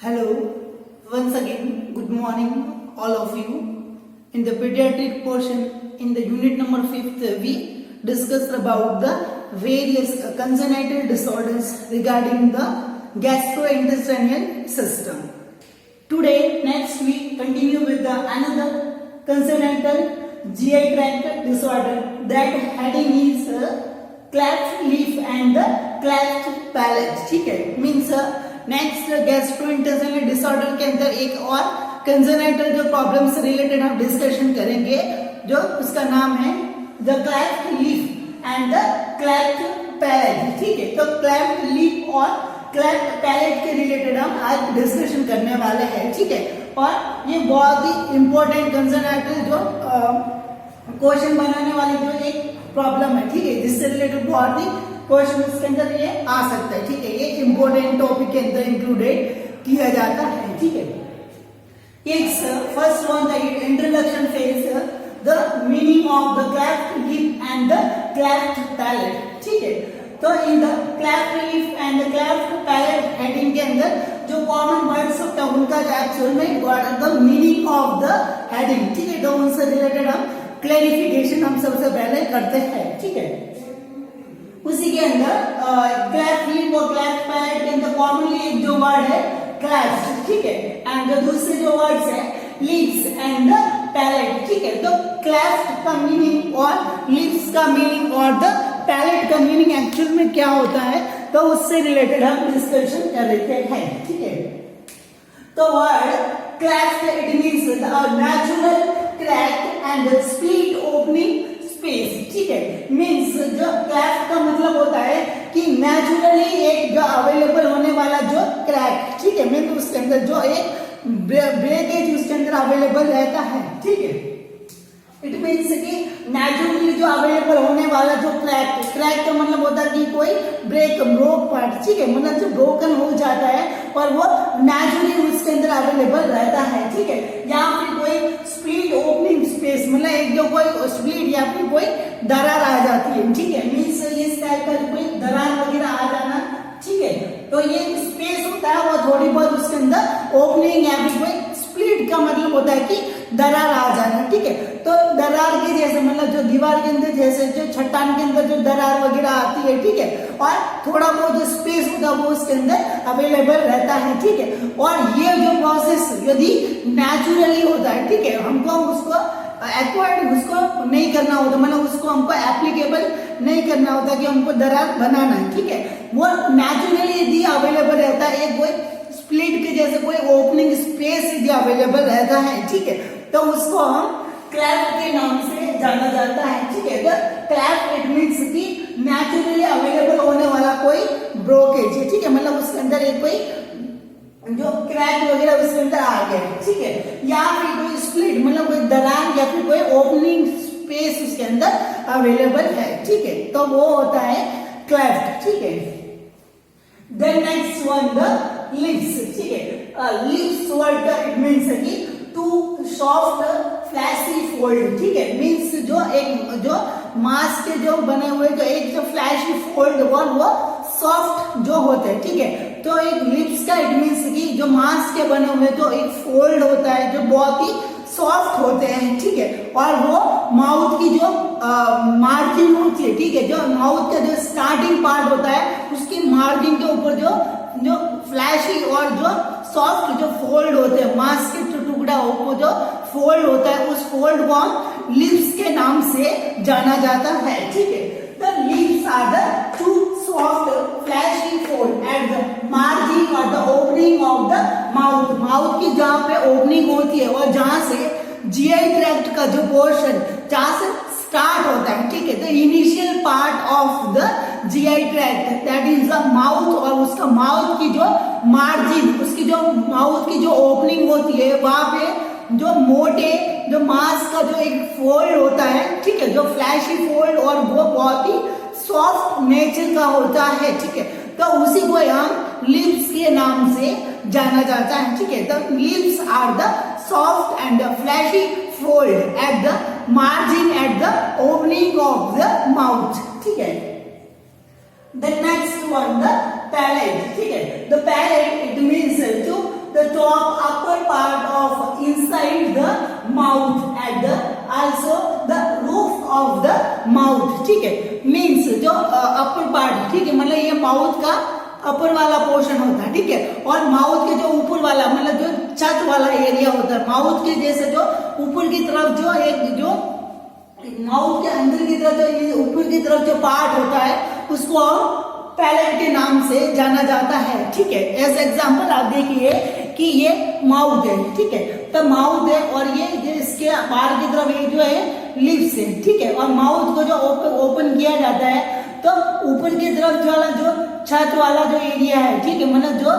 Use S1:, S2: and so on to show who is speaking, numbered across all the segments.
S1: Hello, once again, good morning, all of you. In the pediatric portion, in the unit number 5th, we discussed about the various congenital disorders regarding the gastrointestinal system. Today, next we continue with the another congenital GI tract disorder. That heading is cleft lip and the cleft palate. ठीक है, means next gastrointestinal disorder के अंदर एक और congenital जो problem से related हम discussion करेंगे, जो उसका नाम है the cleft lip and the cleft palate. ठीक है, तो क्लेफ्ट लिप और क्लेफ्ट पैलेट के रिलेटेड हम आज डिस्कशन करने वाले हैं. ठीक है, और ये बहुत ही इंपॉर्टेंट कंजेनाइटल जो क्वेश्चन बनाने वाली जो एक प्रॉब्लम है. ठीक है, जिससे रिलेटेड बहुत ही क्वेश्चन उसके अंदर ये आ सकता है. ठीक है, ये इंपॉर्टेंट टॉपिक के अंदर इंक्लूडेड किया जाता है. ठीक है, it's first one the introduction phase the meaning of the cleft lip and the cleft palate. ठीक है, तो in the cleft lip and the cleft palette heading के अंदर जो कॉमन वर्ड्स होता है उनका एक्चुअल में what are the meaning of the heading. ठीक है, तो उनसे रिलेटेड हम क्लैरिफिकेशन हम सबसे पहले करते हैं. ठीक है, उसी के अंदर क्लेफ्ट लिप और क्लेफ्ट पैलेट के अंदर कॉमनली एक जो वर्ड है क्लेफ्ट. ठीक है, एंड दूसरे जो वर्ड्स है लिप्स एंड द पैलेट. ठीक है, तो क्लेफ्ट का मीनिंग और लिप्स का मीनिंग और द पैलेट का मीनिंग एक्चुअल में क्या होता है, तो उससे रिलेटेड हम डिस्कशन कर रहे हैं. ठीक है, तो word cleft it means the natural crack and split opening space. ठीक है, मीन्स जो क्लैफ्ट का मतलब होता है कि नेचुरली एक जो अवेलेबल होने वाला जो क्रैक. ठीक है, मीन्स उसके अंदर जो एक ब्रेकेज उसके अंदर अवेलेबल रहता है. ठीक है, इट मीन्स कि नेचुरली जो अवेलेबल होने वाला जो क्रैक का मतलब होता है कि कोई ब्रोक पार्ट. ठीक है, मतलब जो ब्रोकन हो जाता है और वो नेचुरली उसके अंदर अवेलेबल रहता है. ठीक है, या फिर कोई स्प्लिट ओपनिंग स्पेस, मतलब एक जो कोई स्प्लिट या फिर कोई दरार आ जाती है. ठीक है, मीन्स इस टाइप का कोई दरार वगैरह आ जाना. ठीक है, तो ये स्पेस होता है वो थोड़ी बहुत उसके अंदर ओपनिंग या फिर कोई स्प्लिट का मतलब होता है कि दरार आ जाना. ठीक है, तो दरार के जैसे मतलब जो दीवार के अंदर जैसे जो चट्टान के अंदर जो दरार वगैरह आती है. ठीक है, और थोड़ा बहुत जो स्पेस होता है वो उसके अंदर अवेलेबल रहता है. ठीक है, और ये जो प्रोसेस यदि नेचुरली होता है, ठीक है, हमको उसको एक्वायर्ड उसको नहीं करना होता, मतलब उसको हमको एप्लीकेबल नहीं करना होता कि हमको दरार बनाना है. ठीक है, वो नेचुरली यदि अवेलेबल रहता है, एक कोई स्प्लिट के जैसे कोई ओपनिंग स्पेस यदि अवेलेबल रहता है. ठीक है, तो उसको हम क्लेफ्ट के नाम से जाना जाता है. ठीक है, तो क्लेफ्ट इट मींस कि नेचुरली अवेलेबल होने वाला कोई ब्रोकेज है. ठीक है, मतलब उसके अंदर एक कोई जो क्रैक वगैरह उसके अंदर आ गया. ठीक है, या फिर कोई स्प्लिट मतलब कोई दरार या फिर कोई ओपनिंग स्पेस उसके अंदर अवेलेबल है. ठीक है, तो वो होता है क्लेफ्ट. ठीक है, then next one the lips. ठीक है, लिप्स वर्ड का इट मींस कि टू सॉफ्ट फ्लैशी फोल्ड. ठीक है, मींस जो एक जो मांस के जो बने हुए जो एक जो फ्लैशी फोल्ड वो सॉफ्ट जो होते हैं. ठीक है, तो एक लिप्स का इट मींस कि जो मांस के बने हुए जो एक फोल्ड होता है जो बहुत ही सॉफ्ट होते हैं. ठीक है, और वो माउथ की जो मार्जिन होती है. ठीक है, जो माउथ का जो स्टार्टिंग पार्ट होता है उसकी मार्जिन के ऊपर जो फ्लैशी और जो सॉफ्ट जो फोल्ड होते हैं मांस के टुकड़ा वो जो फोल्ड होता है उस फोल्ड को हम लिप्स के नाम से जाना जाता है. ठीक है, the lips are the two soft fleshy fold at the margin और the opening of the mouth. Mouth की जहाँ पे ओपनिंग होती है और जहाँ से जीआई ट्रैक्ट का जो पोर्शन जहाँ से स्टार्ट होता है. ठीक है, तो initial part of the GI tract that is the mouth, और उसका माउथ की जो मार्जिन उसकी जो माउथ की जो ओपनिंग होती है वहां पे जो मोटे जो मांस का जो एक फोल्ड होता है. ठीक है, जो फ्लैशी फोल्ड और वो बहुत ही सॉफ्ट नेचर का होता है. ठीक है, तो उसी को हम लिप्स के नाम से जाना जाता है. ठीक है, the lips are the soft and fleshy fold at the margin at the opening of the mouth. ठीक है, the next one the palate. ठीक है, the palate it means to the at the mouth, at the also the roof of the mouth, ठीक है, means जो upper part, ठीक है, मतलब ये माउथ का अपर वाला पोर्शन होता है, ठीक है, और माउथ के जो ऊपर वाला मतलब जो छत वाला एरिया होता है, माउथ के जैसे जो ऊपर की तरफ जो एक जो माउथ के अंदर की तरफ जो ऊपर की तरफ जो पार्ट होता है उसको पैलेट के नाम से जाना जाता है, ठीक है। एज एग्जांपल आप देखिए कि ये माउथ है, ठीक है, तो माउथ है और ये इसके बाहर की तरफ ये जो है लिप्स है, ठीक है, और माउथ को जो ओपन किया जाता है तो ऊपर की तरफ जो वाला जो छत वाला जो एरिया है, ठीक है, मतलब जो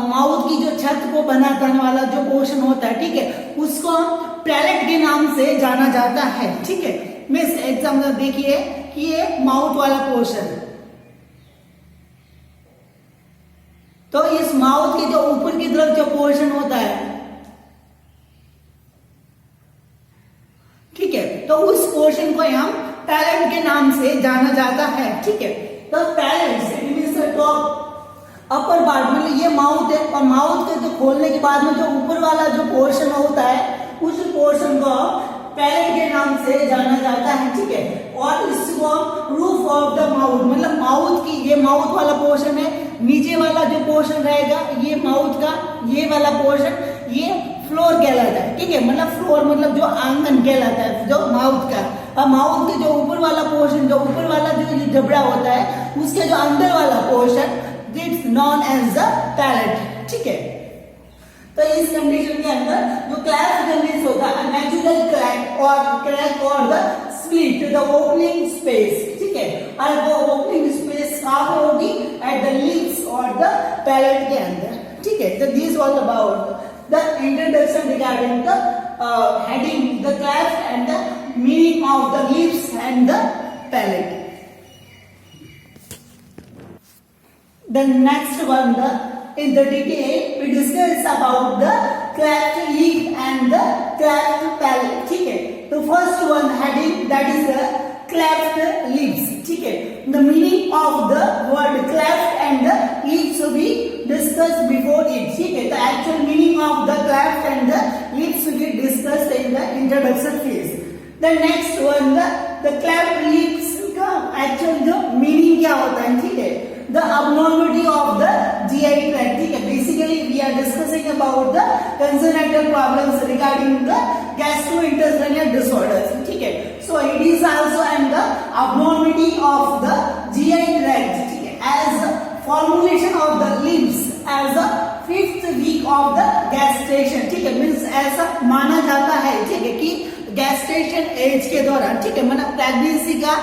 S1: माउथ की जो छत को बनाने वाला जो पोर्शन होता है, ठीक है, उसको पैलेट के नाम से जाना जाता है, ठीक है। मिस एग्जाम्पल देखिए कि ये माउथ वाला पोर्शन, तो इस माउथ के जो ऊपर की तरफ जो पोर्शन होता है, ठीक है, तो उस पोर्शन को हम पैलेट के नाम से जाना जाता है, ठीक है। तो पैलेट टॉप अपर पार्ट मतलब ये माउथ है और माउथ के जो खोलने के बाद में जो ऊपर वाला जो पोर्शन होता है उस पोर्शन को पैलेट के नाम से जाना जाता है, ठीक है, और इसको रूफ ऑफ द माउथ मतलब माउथ की ये माउथ वाला पोर्शन है, नीचे वाला जो पोर्शन रहेगा ये माउथ का ये वाला पोर्शन ये फ्लोर कहलाता है, ठीक है, मतलब फ्लोर मतलब जो आंगन कहलाता है जो माउथ का, और माउथ के जो ऊपर वाला पोर्शन जो ऊपर वाला जो जबड़ा होता है उसके जो अंदर वाला portion its known as the palate, ठीक है। तो इस कंडीशन के अंदर जो क्लैप जनरेट होता है नेचुरल क्रैक और the split the opening space, ठीक है, और वो ओपनिंग स्पेस कहां पे होगी एट द लिप्स और द पैलेट के अंदर, ठीक है। तो this was about the introduction regarding the heading the cleft and the meaning of the lips and the palate. The next one, in the detail, we discuss about the cleft lip and the cleft palate, ठीक है। तो first one heading that is the cleft lips, ठीक है। The meaning of the word cleft and the lips we discussed before it, ठीक है। The actual meaning of the cleft and the lips we discussed in the introduction phase. The next one, the cleft lips का actual जो meaning क्या होता है, ठीक है। The abnormality of the GI tract, ठीक है। Basically we are discussing about the congenital problems regarding the gastrointestinal disorders, ठीक है। So it is also and the abnormality of the GI tract, ठीक है, as formulation of the limbs as a 5th week of the gestation, ठीक है, means ऐसा माना जाता है, ठीक है, कि gestation एज के दौरान, ठीक है, मतलब प्रेगनेंसी का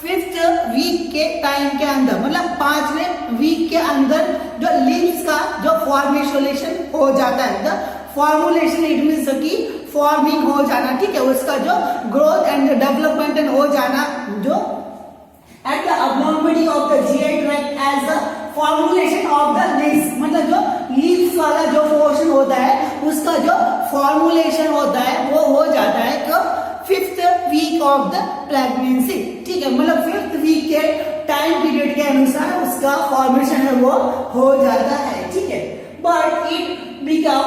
S1: 5th वीक के टाइम के अंदर मतलब 5वें वीक के अंदर जो लिम्स का जो फॉर्मेशन हो जाता है, द फॉर्मुलेशन इट मीन्स की फॉर्मिंग हो जाना, ठीक है, उसका जो ग्रोथ एंड डेवलपमेंट हो जाना, जो at the abnormality of the GI tract as the formulation of the lips मतलब जो लिप्स वाला जो पोर्शन होता है उसका जो फॉर्मुलेशन होता है वो हो जाता है कब 5th week of the pregnancy, ठीक है, मतलब 5th वीक के टाइम पीरियड के अनुसार उसका फॉर्मेशन है वो हो जाता है, ठीक है। But it become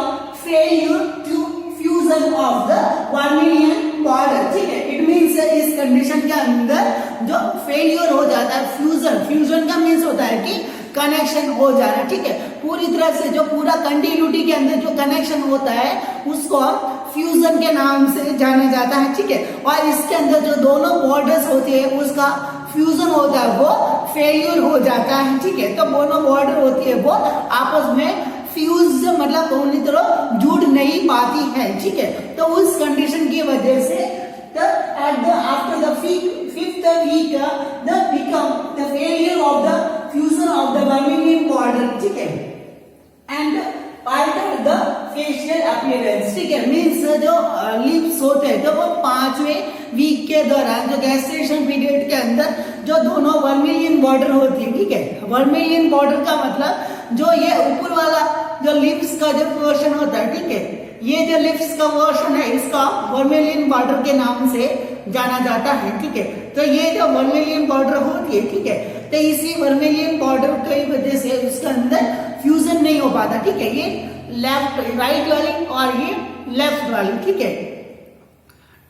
S1: failure to fusion of the vermilion border, ठीक है, इट मीन्स इस कंडीशन के अंदर जो फेल्यूर हो जाता है, फ्यूजन का मीन्स होता है कि कनेक्शन हो जाना, ठीक है, पूरी तरह से जो पूरा कंटिन्यूटी के अंदर जो कनेक्शन होता है उसको फ्यूजन के नाम से जाना जाता है, ठीक है, और इसके अंदर जो दोनों बॉर्डर्स होती है उसका फ्यूजन होता है वो फेल्यूर हो जाता है, ठीक है। तो दोनों बॉर्डर होती है वो आपस में फ्यूज मतलब पूरी तरह जुड़ नहीं पाती है, ठीक है। तो उस कंडीशन की वजह से after the 5th week the become the failure of the fusion of the vermiform border, ठीक है, and alter the facial appearance, ठीक है, मीन्स जो लिप्स होते हैं तो वो 5वें वीक के दौरान जो गैस्ट्रेशन पीरियड के अंदर जो दोनों वर्मिलियन बॉर्डर होती है, ठीक है, वर्मिलियन बॉर्डर का मतलब जो ये ऊपर वाला जो लिप्स का जो पोर्शन होता है, ठीक है, ये जो लिप्स का पोर्शन है इसका वर्मिलियन बॉर्डर के नाम से जाना जाता है, ठीक है। तो ये जो वर्मिलियन बॉर्डर होती है, ठीक है, तो इसी वर्मिलियन बॉर्डर की वजह से उसके अंदर फ्यूजन नहीं हो पाता, ठीक है, ये लेफ्ट राइट वाली और ये लेफ्ट वाली, ठीक है।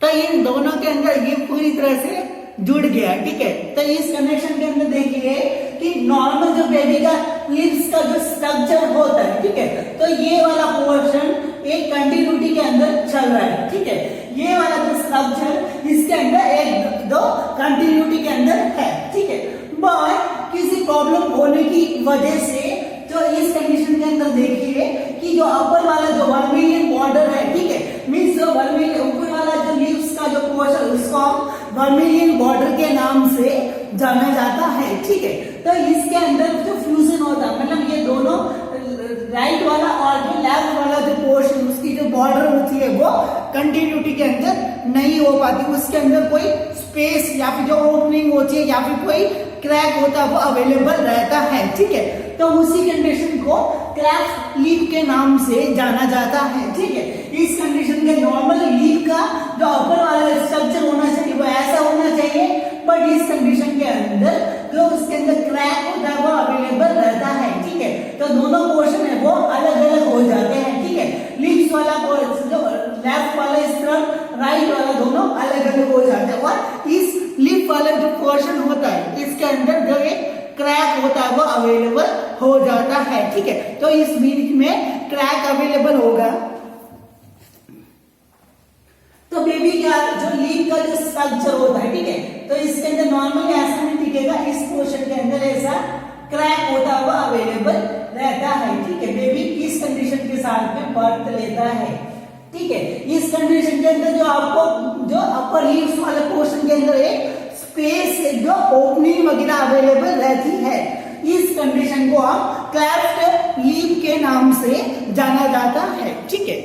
S1: तो इन दोनों के अंदर ये पूरी तरह से जुड़ गया, ठीक है। तो इस कनेक्शन के अंदर देखिए कि नॉर्मल जो बेबी का लिप्स का जो स्ट्रक्चर होता है, ठीक है, तो ये वाला पोर्शन एक कंटिन्यूटी के अंदर चल रहा है, ठीक है। ये वाला जो स्ट्रक्चर इसके अंदर एक दो कंटिन्यूटी के अंदर है, ठीक है। बट किसी प्रॉब्लम होने की वजह से जो इस कंडीशन के अंदर देखिए कि जो अपर वाला जो वर्मिलियन बॉर्डर है, ठीक है, मींस जो वर्मिलियन ऊपर वाला जो लीव्स का जो पोर्शन उसको हम वर्मिलियन बॉर्डर के नाम से जाना जाता है, ठीक है। तो इसके अंदर जो फ्यूजन होता है, मतलब ये दोनों राइट वाला और जो लेफ्ट वाला जो पोर्शन उसकी जो बॉर्डर होती है वो कंटिन्यूटी के अंदर नहीं हो पाती, उसके अंदर कोई स्पेस या फिर जो ओपनिंग होती है या फिर कोई क्रैक होता है वो अवेलेबल रहता है, ठीक है। तो उसी कंडीशन को क्लेफ्ट लीफ के नाम से जाना जाता है, ठीक है। इस कंडीशन में नॉर्मल लीफ का जो अपर वाला स्ट्रक्चर होना चाहिए वो ऐसा होना चाहिए, बट इस कंडीशन के अंदर जो उसके अंदर क्रैक होता है वो अवेलेबल रहता है, ठीक है। तो दोनों पोर्शन है वो अलग अलग हो जाते हैं, ठीक है। लीव्स वाला पोर्शन जो लेफ्ट वाला स्ट्रम, राइट वाला दोनों अलग अलग हो जाते हैं, और इस लीफ वाला जो पोर्शन होता है इसके अंदर जो एक क्रैक होता है वो अवेलेबल हो जाता है, ठीक है। तो इस मीनिंग में क्रैक अवेलेबल होगा। तो बेबी का जो लीफ का जो स्ट्रक्चर होता है, ठीक है, तो इसके अंदर नॉर्मली ऐसा नहीं दिखेगा, इस पोर्शन के अंदर ऐसा क्रैक होता हुआ अवेलेबल रहता है, ठीक है। बेबी इस कंडीशन के साथ में बर्थ लेता है, ठीक है। इस कंडीशन के अंदर जो आपको जो अपर लीव्स वाले पोर्शन के अंदर एक स्पेस, एक जो ओपनिंग वगैरह अवेलेबल रहती है, इस कंडीशन को हम क्लेफ्ट लीफ के नाम से जाना जाता है, ठीक है।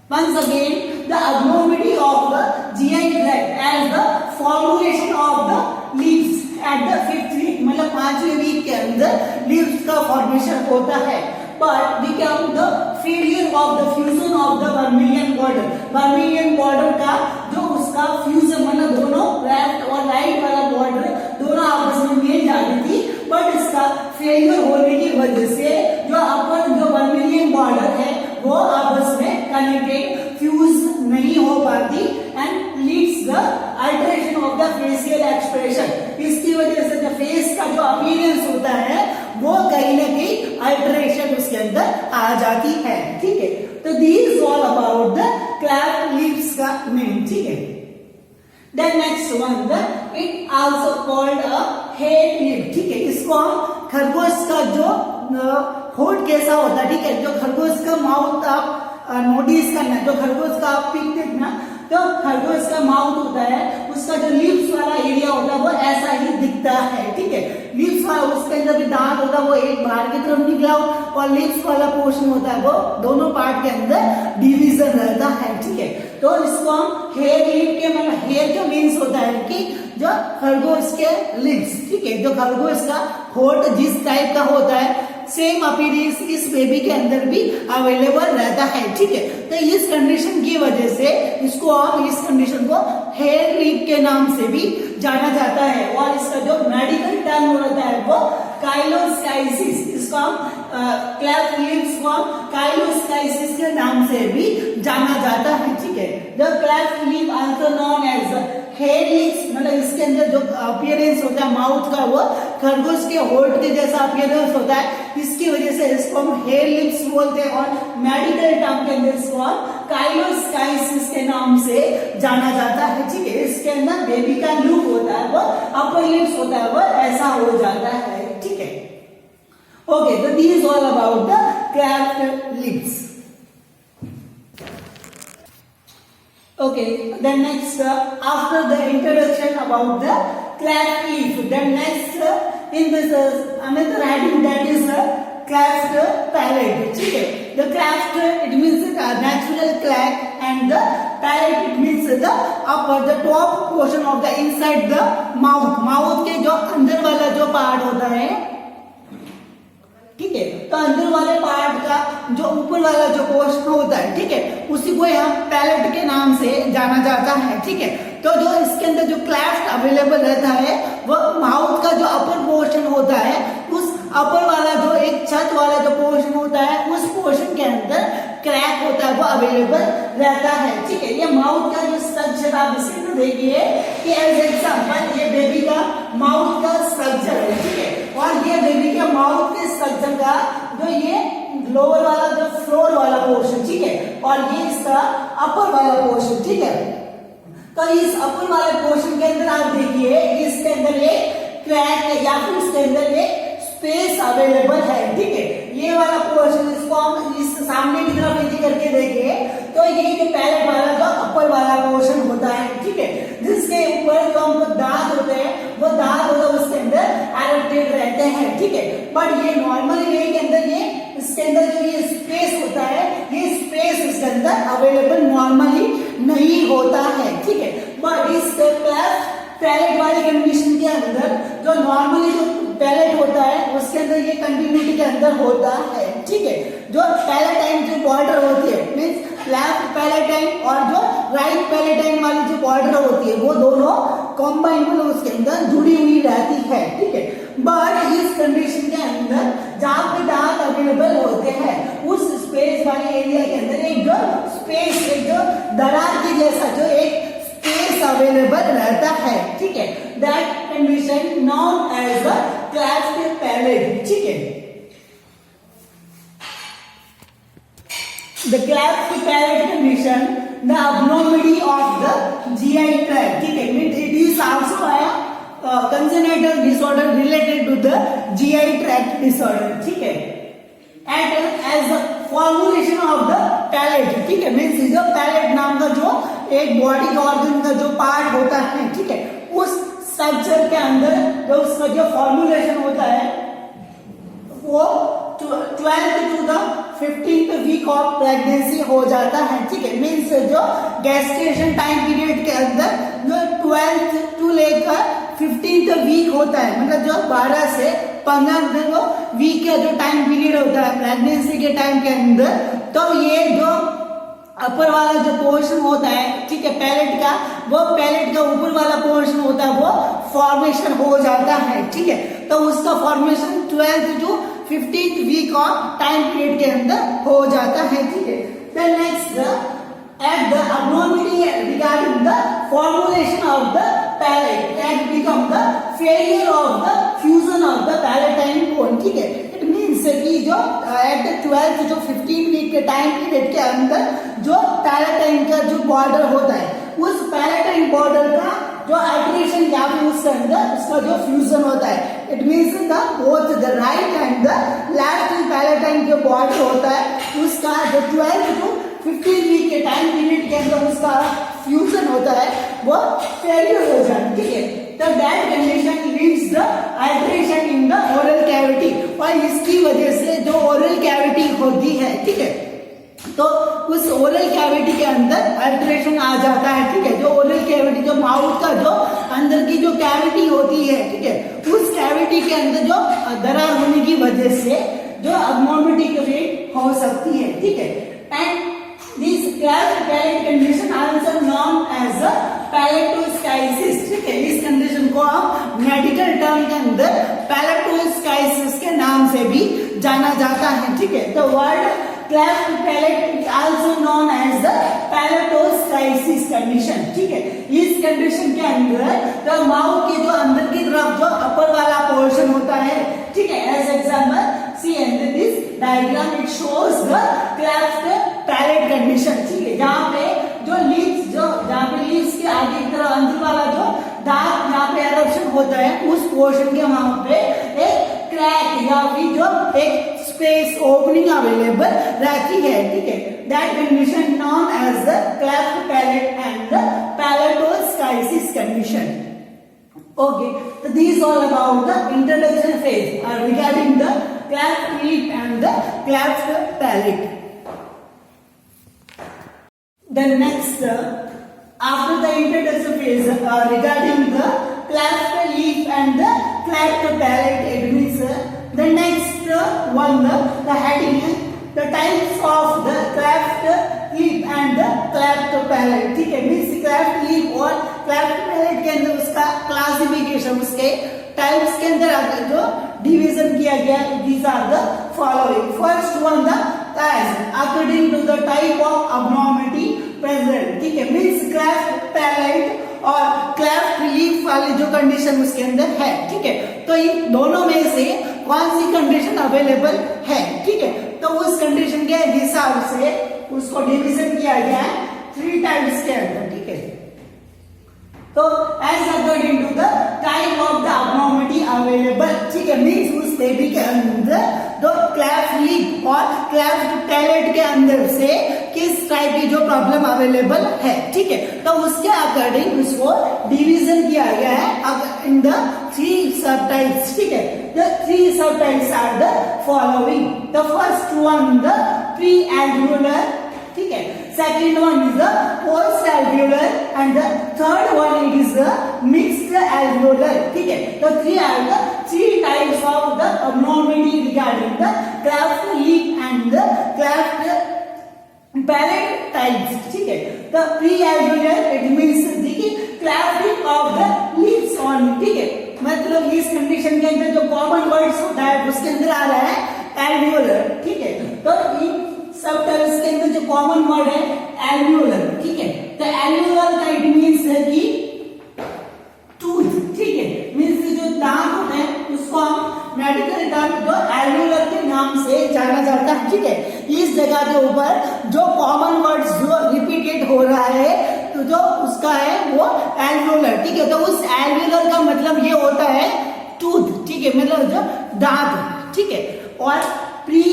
S1: Once again, the abnormality of the GI tract as the formulation of the leaves at the 5th week, मतलब 5वें वीक के अंदर leaves का फॉर्मेशन होता है, but become the failure of the fusion of the vermilion border. vermilion border का जो उसका फ्यूजन, मतलब दोनों लेफ्ट और राइट वाला बॉर्डर दोनों आपस में मिल जाती थी, बट इसका फेलियर होने की वजह से जो अपर जो वर्मिलियन बॉर्डर है वो आपस में कनेक्टेड फ्यूज नहीं हो पाती and leads the alteration of the facial expression. इसकी वजह से जो फेस का जो अपीयरेंस होता है वो कहीं ना कहीं अल्टरेशन उसके अंदर आ जाती है, ठीक है। तो this is all about the cleft leaves का मीनिंग, ठीक है। Then next one, the it also called a head leaf, ठीक है। इसको हम खरगोश का जो होठ कैसा होता है, ठीक है, जो खरगोश का माउथ आप नोटिस करना, जो खरगोश का आप पिक देखना, तो खरगोश का माउथ होता है, उसका जो लिप्स वाला एरिया होता है वो ऐसा ही दिखता है, ठीक है। लिप्स वाला उसके अंदर भी दांत होता है वो एक बाहर की तरफ निकला हो, और लिप्स वाला पोर्शन होता है वो दोनों पार्ट के अंदर डिवीजन रहता है, ठीक है। तो इसको हम हेयर लिप के, मतलब हेयर का मीन्स होता है कि जो खरगोश के लिप्स, ठीक है, जो खरगोश का होठ जिस टाइप का होता है सेम अपीयरेंस इस बेबी के अंदर भी अवेलेबल रहता है, ठीक है। तो इस कंडीशन की वजह से इसको हम इस कंडीशन को हेयर लिप के नाम से भी जाना जाता है, और इसका जो मेडिकल टर्म होता है वो काइलोस्काइसिस, इसको हम क्लेफ्ट लिप्स को काइलोस्काइसिस के नाम से भी जाना जाता है, ठीक है। The cleft lip also known as head lips, मतलब इसके अंदर जो अपीयरेंस होता है माउथ का वो खरगोश के होठ के जैसा अपीयरेंस होता है, इसकी वजह से इसको हम हेयर लिप्स बोलते हैं, और मेडिकल टर्म के अंदर इसको हम काइलोस्काइसिस के नाम से जाना जाता है, ठीक है। इसके अंदर बेबी का लुक होता है वो अपर लिप्स होता है वो ऐसा हो जाता है, ठीक है। ओके, तो this is all about the cleft lips. Okay, then next after the introduction about the cleft leaf, then next in this another heading, that is cleft palate, ठीक है। The cleft it means the natural cleft, and the palate it means the upper, the top portion of the inside the mouth, mouth के जो अंदर वाला जो part होता है, ठीक है। तो अंदर वाले पार्ट का जो ऊपर वाला जो पोर्शन होता है, ठीक है, उसी को हम पैलेट के नाम से जाना जाता है, ठीक है। तो जो इसके अंदर जो क्लेफ्ट अवेलेबल रहता है वो माउथ का जो अपर पोर्शन होता है, उस अपर वाला जो एक छत वाला जो पोर्शन होता है उस पोर्शन के अंदर क्रैक होता है वो अवेलेबल रहता है, ठीक है। ये माउथ का जो स्ट्रक्चर आप इसके अंदर देखिए कि एज एग्जांपल ये बेबी का माउथ का स्ट्रक्चर है, ठीक है। और ये बेबी के माउथ के स्ट्रक्चर का जो ये लोअर वाला जो फ्लोर वाला पोर्शन, ठीक है, और ये इसका अपर वाला पोर्शन, ठीक है। तो इस अपर वाले पोर्शन के अंदर आप देखिए इसके अंदर एक क्रैक है या फिर इसके अंदर एक स्पेस अवेलेबल है, ठीक है। ये वाला पोर्शन इसको हम इस सामने की तरफ यदि करके देखें तो ये जो पैलेट वाला जो अपर वाला पोर्शन होता है, ठीक है, जिसके ऊपर जो हमको दांत होते हैं वो दांत होता है उसके अंदर एडप्टेड रहते हैं, ठीक है। बट ये नॉर्मली वे के अंदर ये इसके अंदर जो ये स्पेस होता है ये स्पेस इसके अंदर अवेलेबल नॉर्मली नहीं होता है, ठीक है। बट इस पैलेट वाली कंडीशन के अंदर जो नॉर्मली जो पैलेट होता है उसके अंदर ये कंटिन्यूटी के अंदर होता है, ठीक है। जो पैलेटाइन जो बॉर्डर होती है मींस लेफ्ट पैलेटाइन और जो राइट पैलेटाइन वाली जो बॉर्डर होती है वो दोनों कॉम्बाइन मतलब उसके अंदर जुड़ी हुई रहती है, ठीक है। बट इस कंडीशन के अंदर जहां पे दांत अवेलेबल होते हैं उस स्पेस वाले एरिया के अंदर एक जो स्पेस एक जो दरार के जैसा जो एक स्पेस अवेलेबल रहता है, ठीक है। That condition known as the cleft palate, ठीक है। The cleft palate condition, the abnormality of the GI tract, ठीक है, it is also a congenital disorder related to the GI tract disorder, ठीक है। As the formulation of the palate, ठीक है, means जो palette नाम का जो एक बॉडी ऑर्गन का जो पार्ट होता है, ठीक है, उस स्ट्रक्चर के अंदर जो उसका जो फॉर्मुलेशन होता है वो 12th to the 15th week of pregnancy हो जाता है, ठीक है। मीन्स जो गेस्टेशन टाइम पीरियड के अंदर जो 12th टू लेकर 15th वीक होता है मतलब जो 12 से 15 वीक का जो टाइम पीरियड होता है प्रेगनेंसी के टाइम के अंदर, तो ये जो अपर वाला जो पोर्शन होता है, ठीक है, पैलेट का वो पैलेट का ऊपर वाला पोर्शन होता है वो फॉर्मेशन हो जाता है, ठीक है। तो उसका formation 12th to 15th week of time period के अंदर हो जाता है, ठीक है। Then next at the abnormality regarding the formulation of the palate that become the failure of the fusion of the palatine bone, ठीक है। इट मीन्स कि जो एट द 12th जो 15 वीक के टाइम पीरियड के अंदर जो पैलेटाइन का जो बॉर्डर होता है उस पैलेटाइन बॉर्डर का जो अल्टरेशन या फिर उसके अंदर उसका जो फ्यूजन होता है, it means the both the right and the left palatine जो बॉर्डर होता है उसका जो 12th टू 15 वीक के टाइम पीरियड के अंदर उसका फ्यूजन होता है वो फेलियर हो जाता है, ठीक है। तो that condition leads the alteration in the oral cavity और इसकी वजह से जो ओरल कैविटी होती है, ठीक है, तो उस ओरल कैविटी के अंदर अल्टरेशन आ जाता है, ठीक है। जो ओरल कैविटी जो माउथ का जो अंदर की जो कैविटी होती है, ठीक है, उस कैविटी के अंदर जो दरार होने की वजह से जो अबनॉर्मलिटी क्रिएट हो सकती है, ठीक है। And this cleft palate condition also known as a palatoschisis, ठीक है। इस कंडीशन को हम मेडिकल टर्म के अंदर palatoschisis के नाम से भी जाना जाता है, ठीक है। The word cleft palate is also known as the palatoschisis condition, ठीक है। इस कंडीशन के अंदर तो माउथ के जो अंदर की तरफ जो अपर वाला पोर्शन होता है, ठीक है, as example see and this diagram it shows the cleft palate condition, ठीक है। जहाँ पे जो लीव्स जो जहाँ पे लीव्स के आगे की तरफ अंदर वाला जो दांत जहाँ पे एरप्शन होता है उस पोर्शन के वहां पे एक क्रैक या फिर जो एक स्पेस ओपनिंग अवेलेबल रहती है, ठीक है। That condition known as the cleft palate and the palatoschisis condition. Okay, so these all about the introduction phase regarding the cleft lip and the cleft palate. The next, after the introduction phase regarding the cleft lip and the cleft palate, it means the next one, the heading, the types of the cleft lip and the cleft palate, ठीक है। Means cleft lip और cleft palate के अंदर उसका classification उसके types के अंदर अगर जो डिवीजन किया गया, these are the following. First one, the according to the type of abnormality present, ठीक है, मींस क्लेफ्ट पैलेट और क्लेफ्ट लीफ वाली जो कंडीशन उसके अंदर है, ठीक है। तो इन दोनों में से कौन सी कंडीशन अवेलेबल है, ठीक है, तो उस कंडीशन के हिसाब से उसको डिवीजन किया गया है 3 टाइप्स के अंदर, ठीक है। तो as according to the type of the abnormality available, ठीक है, मींस उस बेबी के अंदर जो क्लेफ्ट लीफ और क्लेफ्ट पैलेट के अंदर से किस टाइप की जो प्रॉब्लम अवेलेबल है, ठीक है, तो उसके अकॉर्डिंग उसको डिवीजन किया गया है इन द 3 सब टाइप्स, ठीक है। The 3 subtypes are the following. The first one the pre alveolar, ठीक है, second one is the post alveolar and the third one it is the mixed alveolar, ठीक है। तो 3 types of the abnormality regarding the cleft lip and the cleft palate types, ठीक है। तो pre alveolar it means देखिए cleft of the lips on, ठीक है, मतलब इस कंडीशन के अंदर जो कॉमन वर्ड्स होता है उसके अंदर आ रहा है एल्वियोलर, ठीक है। तो इन सब टर्म्स के अंदर जो कॉमन वर्ड है एल्वियोलर, ठीक है। तो एल्वियोलर का इट मींस है कि टूथ, ठीक है, मींस जो दांत होते हैं उसको हम मेडिकल टर्म जो एल्वियोलर के नाम से जाना जाता है, ठीक है। इस जगह के ऊपर जो कॉमन वर्ड्स जो रिपीटेड हो रहा है तो जो उसका है वो एल्वियोलर, ठीक है। तो उस एल्वियोलर का मतलब ये होता है टूथ, ठीक है, मतलब जो दांत, ठीक है। और प्री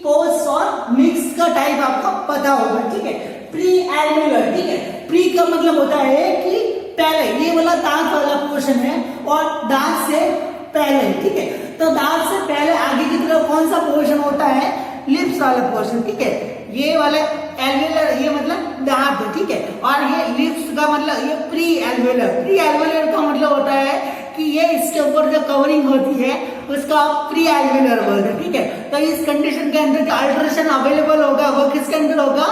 S1: पोस्ट और मिक्स का टाइप आपको पता होगा, ठीक है। प्री एल्वियोलर, ठीक है, प्री का मतलब होता है कि पहले, ये वाला दांत वाला पोर्शन है और दांत से पहले, ठीक है। तो दांत से पहले आगे की तरफ कौन सा पोर्शन होता है, लिप्स वाला पोर्शन, ठीक है। ये वाला एल्वियोलर ये मतलब दांत, ठीक है, और ये लिप्स का मतलब ये प्री एल्वियोलर। प्री एल्वियोलर का मतलब होता है कि ये इसके ऊपर जो कवरिंग होती है उसका प्री एल्वियोलर बोलते हैं, ठीक है। तो इस कंडीशन के अंदर जो अल्ट्रेशन अवेलेबल होगा वो किसके अंदर होगा,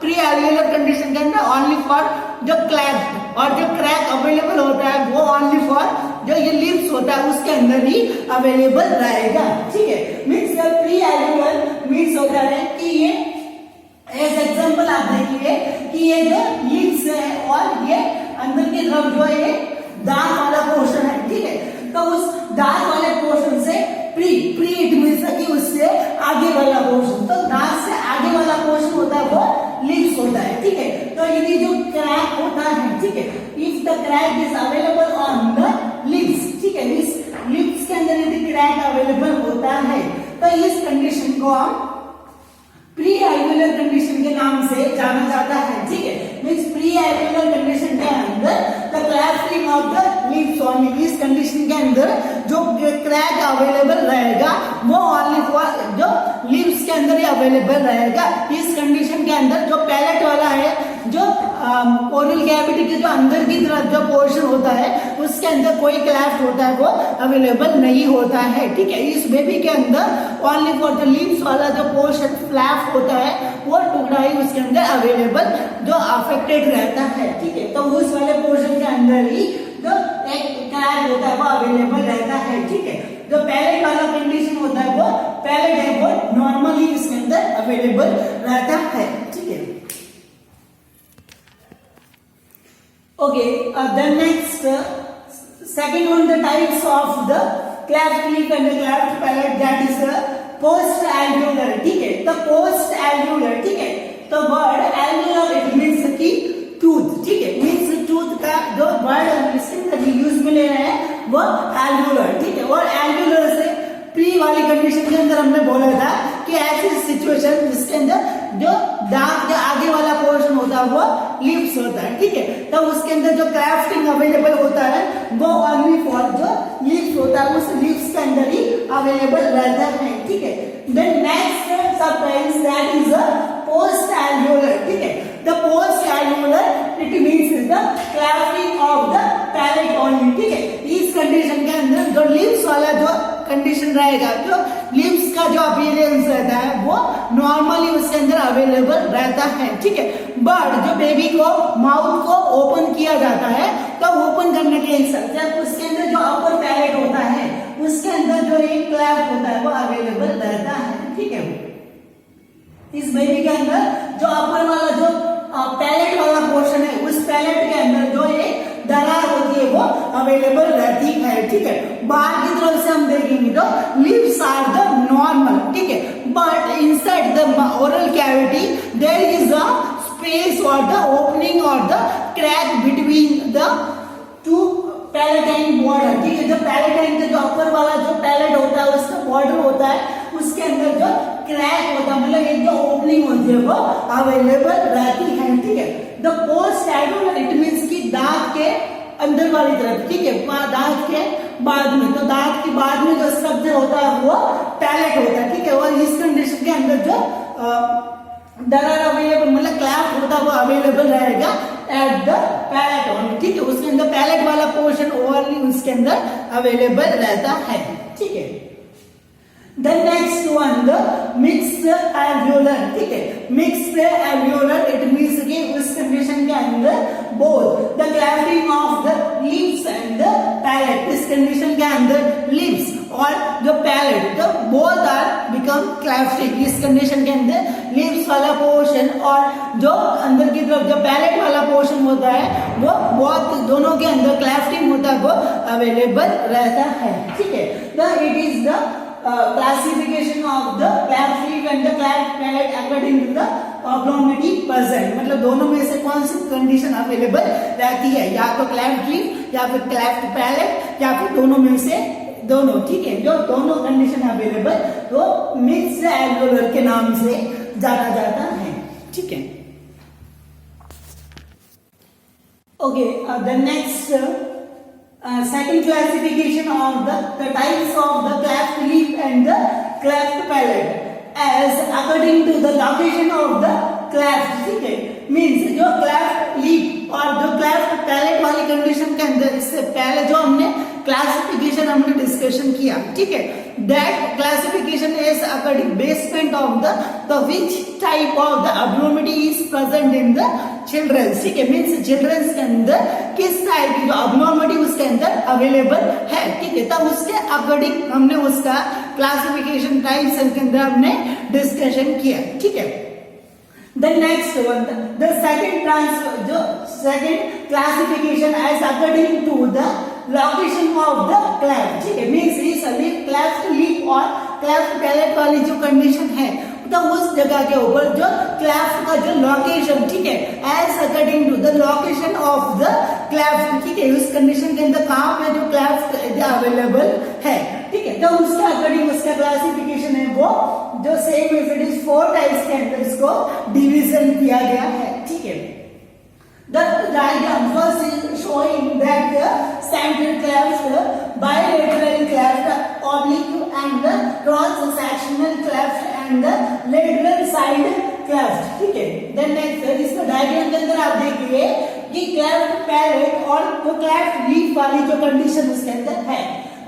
S1: प्री एल्वियोलर कंडीशन के अंदर, ओनली फॉर जो क्लैप और जो क्रैक अवेलेबल होता है वो ओनली फॉर जो ये लिप्स होता है उसके अंदर ही अवेलेबल रहेगा, ठीक है। मींस प्री एल्वियोलर मींस होता है कि ये एज एग्जांपल आप देखिए कि ये जो लिप्स है और ये अंदर की तरफ जो ये दांत वाला पोर्शन है, ठीक है। तो उस दांत वाले पोर्शन से प्री इट मींस कि उससे आगे वाला पोर्शन, तो दांत से आगे वाला पोर्शन होता है वो लिप्स होता है, ठीक है। तो ये जो क्रैक होता है, ठीक है, if the crack is available on the lips, ठीक है, इस लिप्स के अंदर यदि क्रैक अवेलेबल होता है तो इस कंडीशन को हम प्री एल्वियोलर कंडीशन के नाम से जाना जाता है, ठीक है। मींस प्री एल्वियोलर कंडीशन के अंदर the clefting of the lips only, इस कंडीशन के अंदर जो क्रैक अवेलेबल रहेगा वो ओनली फॉर जो लिप्स के अंदर ही अवेलेबल रहेगा। इस कंडीशन के अंदर जो पैलेट वाला है, जो ओरल कैविटी के जो अंदर की तरफ जो पोर्शन होता है उसके अंदर कोई क्लैफ्ट होता है वो अवेलेबल नहीं होता है, ठीक है। इस बेबी के अंदर ओनली फॉर द लिप्स वाला जो पोर्शन फ्लैप होता है वो टुकड़ा ही उसके अंदर अवेलेबल जो अफेक्टेड रहता है, ठीक है। तो उस वाले पोर्शन के अंदर ही जो एक क्रैक होता है वो अवेलेबल रहता है, ठीक है। जो पैलेट वाला कंडीशन होता है वो पैलेट है वो नॉर्मली इसके अंदर अवेलेबल रहता है, ठीक है। Okay, then next, second one the types of the cleft lip and the cleft palate, that is post alveolar, ठीक है। तो post alveolar, ठीक है, तो वर्ड alveolar it means कि टूथ, ठीक है, मीन्स टूथ का जो वर्ड इसके अंदर यूज में ले रहे हैं वो alveolar, ठीक है। और alveolar से प्री वाली कंडीशन के अंदर हमने बोला था कि ऐसी सिचुएशन जिसके अंदर जो दांत के आगे वाला पोर्शन होता है वो लिप्स होता है, ठीक है। तो उसके अंदर जो क्लैफ्टिंग अवेलेबल होता है वो ओनली फॉर जो लिप्स होता है उस लिप्स के अंदर ही अवेलेबल रहता है, ठीक है। Then next subtypes that is a post alveolar, ठीक है। The post alveolar it means the clefting of the palate only, ठीक है। इस कंडीशन के अंदर जो लिप्स वाला जो कंडीशन रहेगा, जो लिप्स का जो अपीयरेंस रहता है वो नॉर्मली उसके अंदर अवेलेबल रहता है, ठीक है। बट जो बेबी को माउथ को ओपन किया जाता है तो ओपन करने के हिसाब से उसके अंदर जो अपर पैलेट होता है उसके अंदर जो एक क्लैप होता है वो अवेलेबल रहता है, ठीक है। इस बेबी के अंदर जो अपर वाला जो पैलेट वाला पोर्शन है, उस पैलेट के अंदर जो ये दरार होती है वो अवेलेबल रहती है, ठीक है। बाहर की तरफ से हम देखेंगे तो लिप्स आर द नॉर्मल, ठीक है, but inside the oral cavity there is a space और द ओपनिंग और the crack between the two palatine border, ठीक है। जो पैलेटाइन का जो अपर वाला जो पैलेट होता है उसका बॉर्डर होता है, उसके अंदर जो क्रैक होता है, मतलब एक जो ओपनिंग होती है वो अवेलेबल रहती है, ठीक है। द पोस्टेरियर इट मींस कि दांत के अंदर वाली तरफ, ठीक है, दांत के बाद में, तो दांत के बाद में जो स्ट्रक्चर होता है वो पैलेट होता है, ठीक है। और इस कंडीशन के अंदर जो दरार अवेलेबल मतलब क्लैफ्ट होता है वो अवेलेबल रहेगा एट द पैलेट ओनली, ठीक है। उसके अंदर पैलेट वाला पोर्शन ओवरली उसके अंदर अवेलेबल रहता है, ठीक है। The next one, the mixed alveolar, ठीक है। Mixed alveolar it means कि उस कंडीशन के अंदर both the clefting of the lips and the palate, इस कंडीशन के अंदर lips और जो palate तो both are become clefting, इस कंडीशन के अंदर lips वाला पोर्शन और जो अंदर की तरफ जो palate वाला पोर्शन होता है वो बहुत दोनों के अंदर clefting होता है वो अवेलेबल रहता है, ठीक है। The it is the classification of the cleft lip and the cleft palate according to the abnormality present, मतलब दोनों में से कौन सी कंडीशन अवेलेबल रहती है, या तो क्लेफ्ट लिप या फिर क्लेफ्ट पैलेट या फिर दोनों में से दोनों, ठीक है। जो दोनों कंडीशन अवेलेबल वो मिक्स्ड एल्वेओलर के नाम से जाना जाता है, ठीक है। Okay, the next second classification of the types of the cleft lip and the cleft palate as according to the location of the cleft, ठीक है। मीन्स जो cleft lip और जो cleft palate वाली कंडीशन के अंदर इससे पहले जो हमने क्लासिफिकेशन हमने डिस्कशन किया, ठीक है। That classification is according basement of the which type of the abnormality is present in the childrens, ठीक है। मीन्स चिल्ड्रंस के अंदर किस टाइप की जो abnormality उसके अंदर अवेलेबल है, ठीक है। तब उसके अकॉर्डिंग हमने उसका क्लासिफिकेशन टाइप्स के अंदर हमने डिस्कशन किया, ठीक है। The next one, the second classification as according to the location of the cleft, ठीक है। मीन्स इस cleft lip और cleft palate वाली जो कंडीशन है तो उस जगह के ऊपर जो क्लैफ्ट का जो लोकेशन, ठीक है, as according to the location of the cleft, ठीक है। उस कंडीशन के अंदर कहाँ पे जो क्लैफ्ट अवेलेबल है, ठीक है, तो उसका अकॉर्डिंग उसका क्लासिफिकेशन है वो जो same if it is 4 types के अंदर इसको डिवीजन किया गया है, ठीक है। The diagram first is showing that the central cleft, bilateral cleft, oblique and the cross-sectional cleft and the lateral side cleft, ठीक है। Then next इस डायग्राम के अंदर आप देखिए कि क्लेफ्ट पैलेट और जो क्लेफ्ट लीफ वाली जो कंडीशन उसके अंदर है,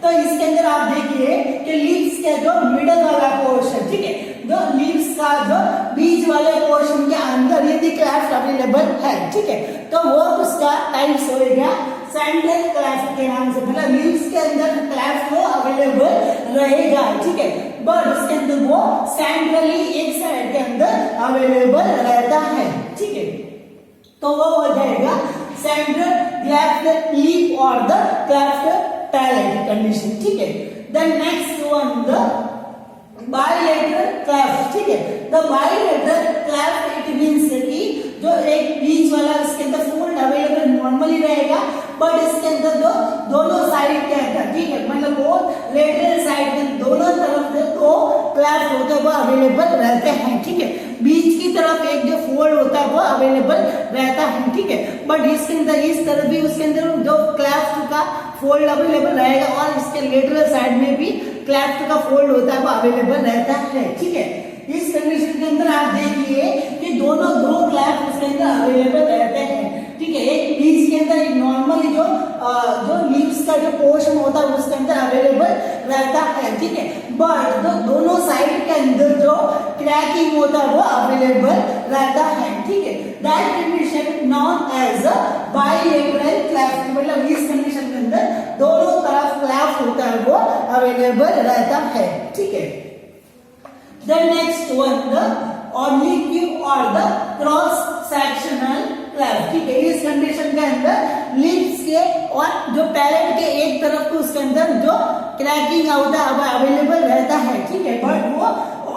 S1: तो इसके अंदर आप देखिए कि लीव्स के जो मिडल वाला पोर्शन, ठीक है, जो लीव्स का जो बीच वाले पोर्शन के अंदर यदि क्लेफ्ट अवेलेबल है, ठीक है, तो वो उसका टाइप्स होएगा सेंट्रल क्लेफ्ट के नाम से, मतलब लीव्स के अंदर क्लेफ्ट वो अवेलेबल रहेगा, ठीक है, बट उसके अंदर वो सेंट्रली एक साइड के अंदर अवेलेबल रहता है, ठीक है। तो वो हो जाएगा सेंट्रल क्लेफ्ट लीफ और द क्लेफ्ट पैलेट कंडीशन, ठीक है। The next one the bilateral cleft, ठीक है। The bilateral cleft it means कि जो एक बीच वाला इसके अंदर फोल्ड अवेलेबल नॉर्मली रहेगा, बट इसके अंदर जो दोनों साइड के अंदर, ठीक है, मतलब वो लेटरल साइड के दोनों तरफ से तो क्लेफ्ट होते हैं वो अवेलेबल रहते हैं, ठीक है। बीच की तरफ एक जो फोल्ड होता है वो अवेलेबल रहता है, ठीक है, बट इसके अंदर इस तरफ भी उसके अंदर जो क्लेफ्ट का फोल्ड अवेलेबल रहेगा और इसके लेटरल साइड में भी क्लेफ्ट का फोल्ड होता है वो अवेलेबल रहता है, ठीक है। इस कंडीशन के अंदर आप देखिए कि दोनों दो क्लेफ्ट उसके अंदर अवेलेबल रहते हैं, ठीक है। एक बीच के अंदर एक नॉर्मली जो लीव्स का जो पोर्शन होता है उसके अंदर अवेलेबल रहता है, ठीक है, बट जो दोनों साइड के अंदर जो क्रैकिंग होता है वो अवेलेबल रहता है, ठीक है। That condition known as a bilateral cleft, मतलब इस कंडीशन के अंदर दोनों तरफ क्लेफ्ट होता है वो अवेलेबल रहता है, ठीक है। The next one, the oblique और द क्रॉस सेक्शनल क्लेफ्ट, ठीक है। इस कंडीशन के अंदर लिप्स के और जो पैलेट के एक तरफ को उसके अंदर जो क्रैकिंग होता है अवेलेबल रहता है, ठीक है, बट वो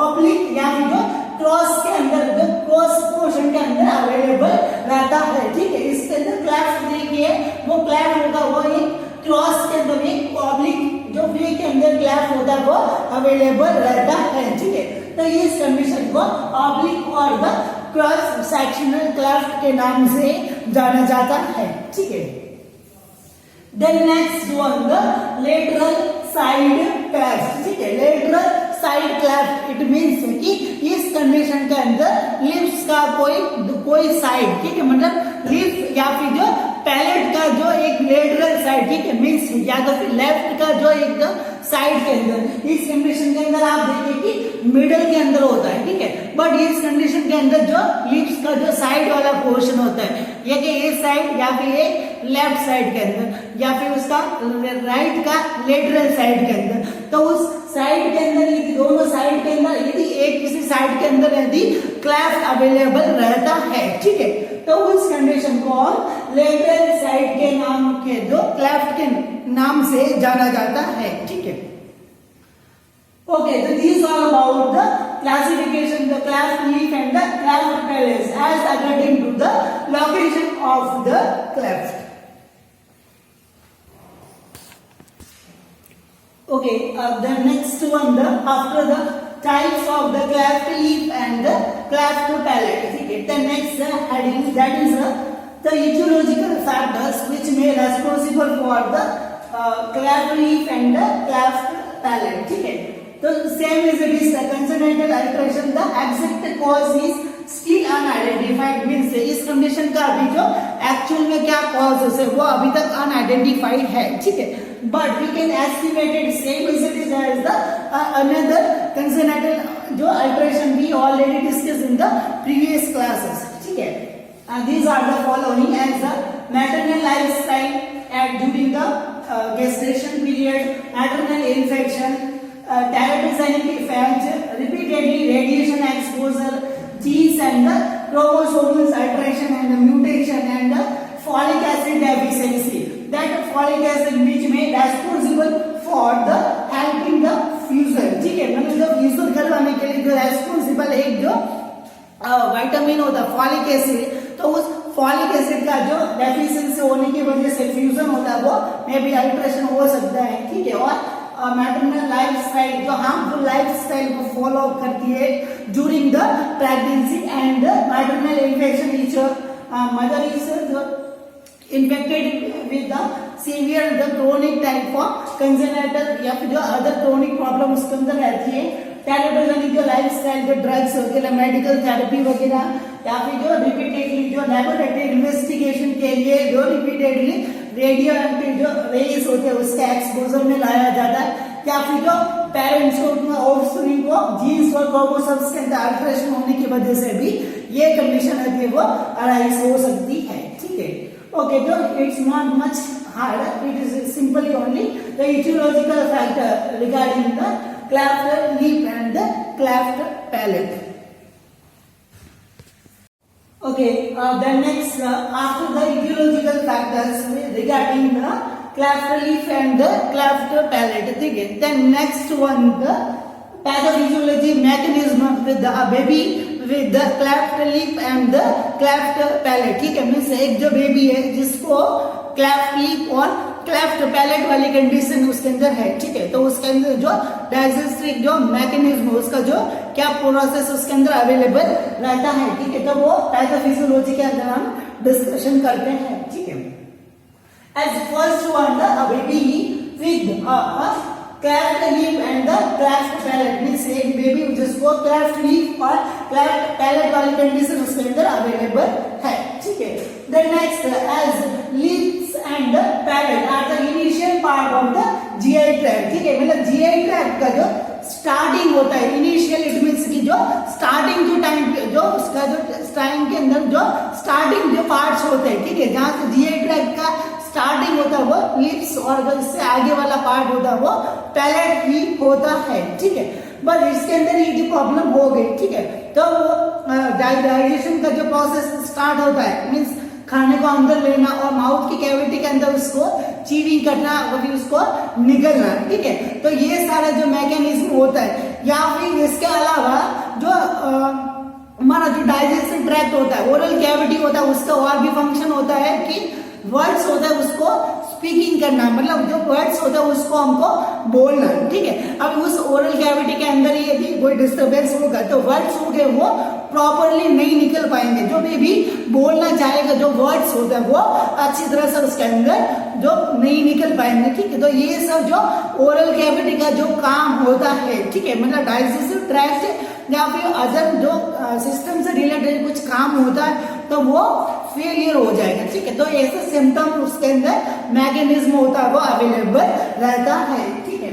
S1: ऑब्लिक या फिर जो क्रॉस के अंदर जो क्रॉस पोर्शन के अंदर अवेलेबल रहता है, ठीक है। इसके अंदर क्लेफ्ट देखिए, वो क्लेफ्ट होगा वो एक क्रॉस के अंदर एक ऑब्लिक जो वे के अंदर क्लेफ्ट होता है वो अवेलेबल रहता है, ठीक है। तो इस कंडीशन को ऑब्लिक और द क्रॉस सेक्शनल क्लेफ्ट के नाम से जाना जाता है, ठीक है। Then next one the lateral side cleft, ठीक है। Lateral side cleft it means कि इस कंडीशन के अंदर लिप्स का कोई साइड, ठीक है, मतलब लिप्स या फिर जो पैलेट का जो एक लेटरल साइड, ठीक है, मींस या तो फिर लेफ्ट का जो एक साइड के अंदर, इस कंडीशन के अंदर आप देखिए कि मिडल के अंदर होता है, ठीक है, बट इस कंडीशन के अंदर जो लिप्स का जो साइड वाला पोर्शन होता है, या कि इस साइड या फिर एक लेफ्ट साइड के अंदर या फिर उसका राइट का लेटरल साइड के अंदर, तो उस साइड के अंदर यदि दोनों साइड के अंदर यदि एक किसी साइड के अंदर यदि क्लेफ्ट अवेलेबल रहता है, ठीक है, तो उस कंडीशन को लेटरल साइड के नाम के जो क्लेफ्ट के नाम से जाना जाता है, ठीक है। ओके, तो these are about the classification the cleft lip and the cleft palate as according to the location of the cleft. Okay, the next one the after the types of the cleft lip and the cleft palate, ठीक है। The next heading that is the etiological factors which may responsible for the cleft lip and the cleft palate, ठीक है। तो same as it is the consonantal alteration the exact cause is still unidentified, means इस कंडीशन का अभी जो actual में क्या कॉज है वो अभी तक अनआइडेंटिफाइड है, ठीक है, but we can estimate it same as it is as the another consonantal जो alteration we already discuss in the previous classes, ठीक है। These are the following as the maternal lifestyle at during the gestation period, maternal infection, teratogenic effect, repeatedly radiation exposure, genes and the chromosomal alteration and the mutation and the folic acid deficiency. That folic acid which may responsible for the helping the fusion, ठीक है, मतलब जो fusion करवाने के लिए जो responsible एक जो विटामिन होता है फॉलिक एसिड, तो उस फॉलिक एसिड का जो डेफिशिएंसी होने की वजह से फ्यूजन होता है वो में भी अल्ट्रेशन हो सकता है, ठीक है। और मैटरनल लाइफस्टाइल जो हार्मफुल लाइफस्टाइल को फॉलो अप करती है during the pregnancy and maternal infection etch mother is infected with the severe the chronic type of congenital या फिर जो अदर क्रोनिक प्रॉब्लम उसके अंदर रहती है, टेराटोजेनिक जो लाइफस्टाइल जो ड्रग्स वगैरह मेडिकल थेरेपी वगैरह या फिर जो रिपीटेडली जो लेबोरेटरी इन्वेस्टिगेशन के लिए जो रिपीटेडली रेडियो एक्टिव जो रेस होते हैं उसके एक्सपोजर में लाया जाता है, या फिर जो पेरेंट्स को ऑफस्प्रिंग को जीन्स और क्रोमोसोम्स के अंदर अल्ट्रेशन होने की वजह से भी ये कंडीशन है वो अराइज हो सकती है, ठीक है। ओके, तो it's not much hard, it is simply only the etiological factor regarding the cleft lip and the cleft palate. Okay, then next after the etiological factors regarding the cleft lip and the cleft palate, ठीक है। Then next one the pathophysiology mechanism with the baby with the cleft lip and the cleft palate, ठीक है, means एक जो baby है जिसको cleft lip और cleft palate वाली कंडीशन उसके अंदर है, ठीक है, तो उसके अंदर जो डाइजेस्टिव जो मैकेनिज्म उसका जो क्या प्रोसेस उसके अंदर अवेलेबल रहता है, ठीक है, तो वो पैथोफिजियोलॉजी के अंदर हम डिस्कशन करते हैं, ठीक है। As first one the baby with cleft lip and the cleft palate, means एक बेबी जिसको क्लेफ्ट लिप और क्लेफ्ट पैलेट वाली कंडीशन उसके अंदर अवेलेबल है, ठीक है। The next as lips and palate are the initial part of the GI tract, ठीक है, मतलब जीआई ट्रैक्ट का जो स्टार्टिंग होता है इनिशियल, इट मींस की जो स्टार्टिंग जो टाइम जो उसका जो टाइम के अंदर जो स्टार्टिंग जो पार्ट्स होते हैं, ठीक है, जहां से जीआई ट्रैक्ट का स्टार्टिंग होता है वो लिप्स और अगर इससे आगे वाला पार्ट होता है वो पैलेट ही होता है, ठीक है, बट इसके अंदर ये जो प्रॉब्लम हो गई, ठीक है, तो वो डाइजेशन का जो प्रोसेस स्टार्ट होता है, मीन्स खाने को अंदर लेना और माउथ की कैविटी के अंदर उसको चीविंग करना और फिर उसको निगलना, ठीक है। तो ये सारा जो मैकेनिज्म होता है, या फिर इसके अलावा जो हमारा जो डाइजेशन ट्रैक्ट होता है, ओरल कैविटी होता है, उसका और भी फंक्शन होता है कि वर्ड्स होता है उसको स्पीकिंग करना, मतलब जो वर्ड्स होता है उसको हमको बोलना, ठीक है। अब उस ओरल कैविटी के अंदर यदि कोई डिस्टर्बेंस होगा तो वर्ड्स हो गए वो प्रॉपरली नहीं निकल पाएंगे। जो भी बोलना चाहेगा, जो वर्ड्स होता है वो अच्छी तरह से उसके अंदर जो नहीं निकल पाएंगे, ठीक है। तो ये सब जो ओरल कैविटी का जो काम होता है, ठीक है, मतलब डाइजेस्टिव ट्रैक्ट या फिर अदर जो सिस्टम से रिलेटेड कुछ काम होता है तो वो फेलियर हो जाएगा, ठीक है। तो ऐसे सिम्टम उसके अंदर मैकेनिज्म होता है वो अवेलेबल रहता है, ठीक है।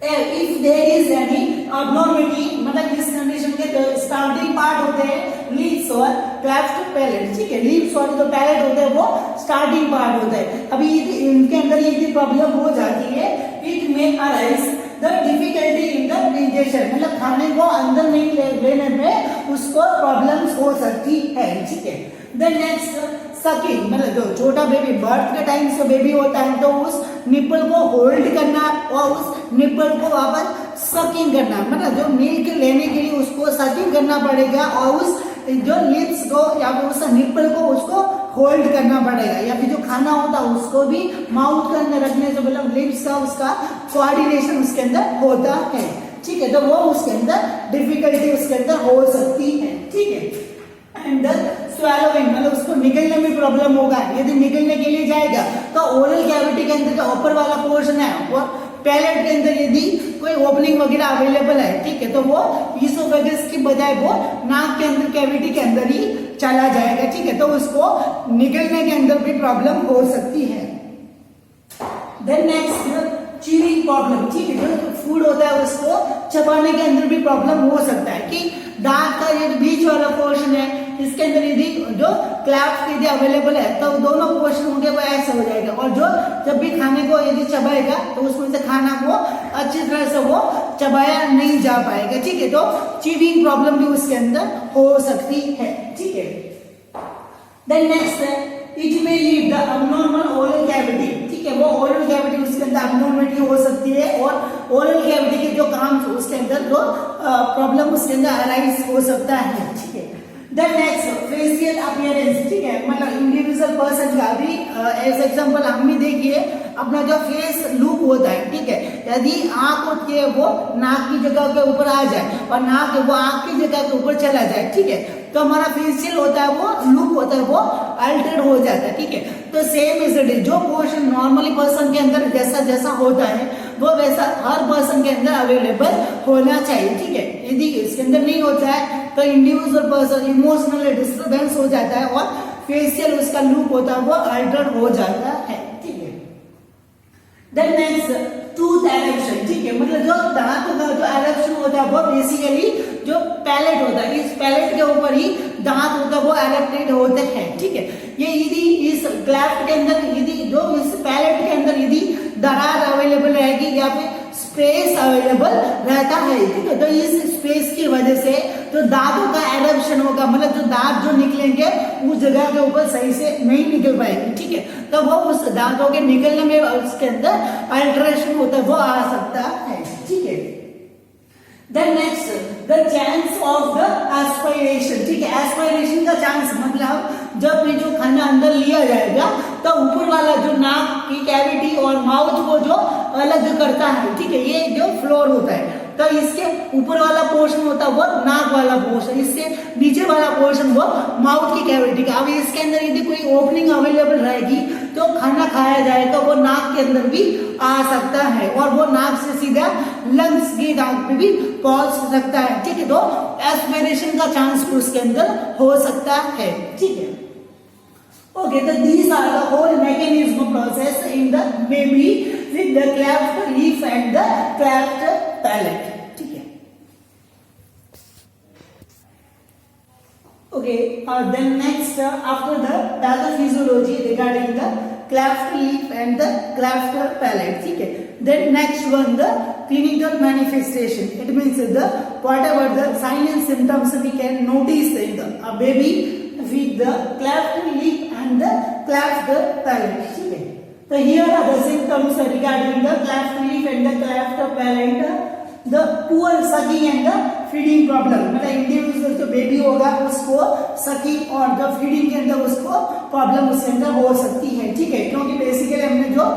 S1: If there is any abnormality, मतलब इस कंडीशन के जो स्टार्टिंग पार्ट होते हैं लिप्स और क्लेफ्ट पैलेट, ठीक है। लिप्स और जो पैलेट होते हैं वो स्टार्टिंग पार्ट होता है। अभी इनके अंदर ये प्रॉब्लम हो जाती है, it may arise the difficulty in the digestion, मतलब खाने को अंदर नहीं लेने में उसको प्रॉब्लम्स हो सकती है, ठीक है। देन नेक्स्ट सकिंग, मतलब जो छोटा बेबी बर्थ के टाइम से बेबी होता है तो उस निपल को होल्ड करना और उस निपल को वापस सकिंग करना, मतलब जो मिल्क लेने के लिए उसको सकिंग करना पड़ेगा और उस जो लिप्स को या फिर उस निपल को उसको होल्ड करना पड़ेगा, या फिर जो खाना होता है उसको भी माउथ के अंदर रखने से मतलब लिप्स का उसका कोऑर्डिनेशन उसके अंदर होता है, ठीक है। तो वो उसके अंदर डिफिकल्टी उसके अंदर हो सकती है, ठीक है। एंड स्वैलोइंग, मतलब उसको निकलने में प्रॉब्लम होगा। यदि निकलने के लिए जाएगा तो ओरल कैविटी के अंदर जो ऊपर वाला पोर्शन है और पैलेट के अंदर यदि कोई ओपनिंग वगैरह अवेलेबल है, ठीक है, तो वो ईसोफेगस की बजाय वो नाक के अंदर कैविटी के अंदर ही चला जाएगा, ठीक है। तो उसको निकलने के अंदर भी प्रॉब्लम हो सकती है। देन नेक्स्ट च्यूइंग प्रॉब्लम, ठीक है, जो फूड होता है उसको चबाने के अंदर भी प्रॉब्लम हो सकता है कि दांत का ये बीच वाला पोर्शन है इसके अंदर यदि जो क्लैफ्ट यदि अवेलेबल है तो दोनों पोर्शन होंगे वो ऐसा हो जाएगा, और जो जब भी खाने को यदि चबाएगा तो उसमें से खाना को अच्छी तरह से वो चबाया नहीं जा पाएगा, ठीक है। तो च्यूइंग प्रॉब्लम भी उसके अंदर हो सकती है, ठीक है। देन नेक्स्ट है it may lead the abnormal oral cavity, ठीक है, वो ओरल कैविटी उसके अंदर अबनॉर्मलिटी हो सकती है और ओरल कैविटी के जो काम उसके अंदर जो प्रॉब्लम उसके अंदर अराइज हो सकता है, ठीक है। देन नेक्स्ट फेशियल अपीयरेंस, ठीक है, मतलब इंडिविजुअल पर्सन का भी एज एग्जांपल हम भी देखिए अपना जो फेस लुक होता है, ठीक है, यदि आंख होती है वो नाक की जगह के ऊपर आ जाए और नाक वो आंख की जगह के ऊपर चला जाए, ठीक है, तो हमारा फेशियल होता है वो लुक होता है वो अल्टरेड हो जाता है, ठीक है। तो सेम इज इट, जो पोर्शन नॉर्मली पर्सन के अंदर जैसा जैसा होता है वो वैसा हर पर्सन के अंदर अवेलेबल होना चाहिए, ठीक है। यदि इसके अंदर नहीं होता है तो इंडिविजुअल पर्सन इमोशनली डिस्टर्बेंस हो जाता है और फेशियल उसका लुक होता है वो अल्टर्ड हो जाता है, ठीक है। देन नेक्स्ट टूथ एरेप्शन, ठीक है, मतलब जो दांत का जो एरेप्शन होता है वो बेसिकली जो पैलेट होता है इस पैलेट के ऊपर ही दांत होता है वो एरेप्टेड होते हैं, ठीक है। ये यदि इस क्लैफ्ट के अंदर यदि जो इस पैलेट के अंदर यदि दरार अवेलेबल रहेगी या फिर स्पेस अवेलेबल रहता है, ठीक है, तो इस स्पेस की वजह से जो दांतों का एरप्शन होगा, मतलब जो दांत जो निकलेंगे उस जगह के ऊपर सही से नहीं निकल पाएंगे, ठीक है, तो वो उस दांतों के निकलने में उसके अंदर अल्टरेशन होता है वो आ सकता है, ठीक है। Then next the chance of the aspiration, ठीक है, एस्पायरेशन का चांस मतलब जब भी जो खाना अंदर लिया जाएगा तो ऊपर वाला जो नाक की कैविटी और माउथ को जो अलग करता है, ठीक है, ये जो फ्लोर होता है तो इसके ऊपर वाला पोर्शन होता है वो नाक वाला पोर्शन, इससे नीचे वाला पोर्शन वो माउथ की कैविटी का। अब इसके अंदर यदि कोई ओपनिंग अवेलेबल रहेगी तो खाना खाया जाए तो वो नाक के अंदर भी आ सकता है और वो नाक से सीधा लंग्स की नाक पे भी पहुंच सकता है, ठीक है। तो एस्पिरेशन का चांस भी उसके अंदर हो सकता है, ठीक है। Okay, so these are the whole mechanism process in the baby with the cleft lip and the cleft palate. ठीक है. Okay, then next after the pathophysiology regarding the cleft lip and the cleft palate. ठीक है. Then next one the clinical manifestation. It means the whatever the sign and symptoms we can notice baby with the cleft lip and the cleft palate, ठीक है। तो here are the symptoms regarding the cleft lip and the cleft palate, the poor sucking and the feeding problem, मतलब individual जो baby होगा उसको sucking और the feeding के अंदर उसको प्रॉब्लम उसके अंदर हो सकती है, ठीक है। क्योंकि बेसिकली हमने जो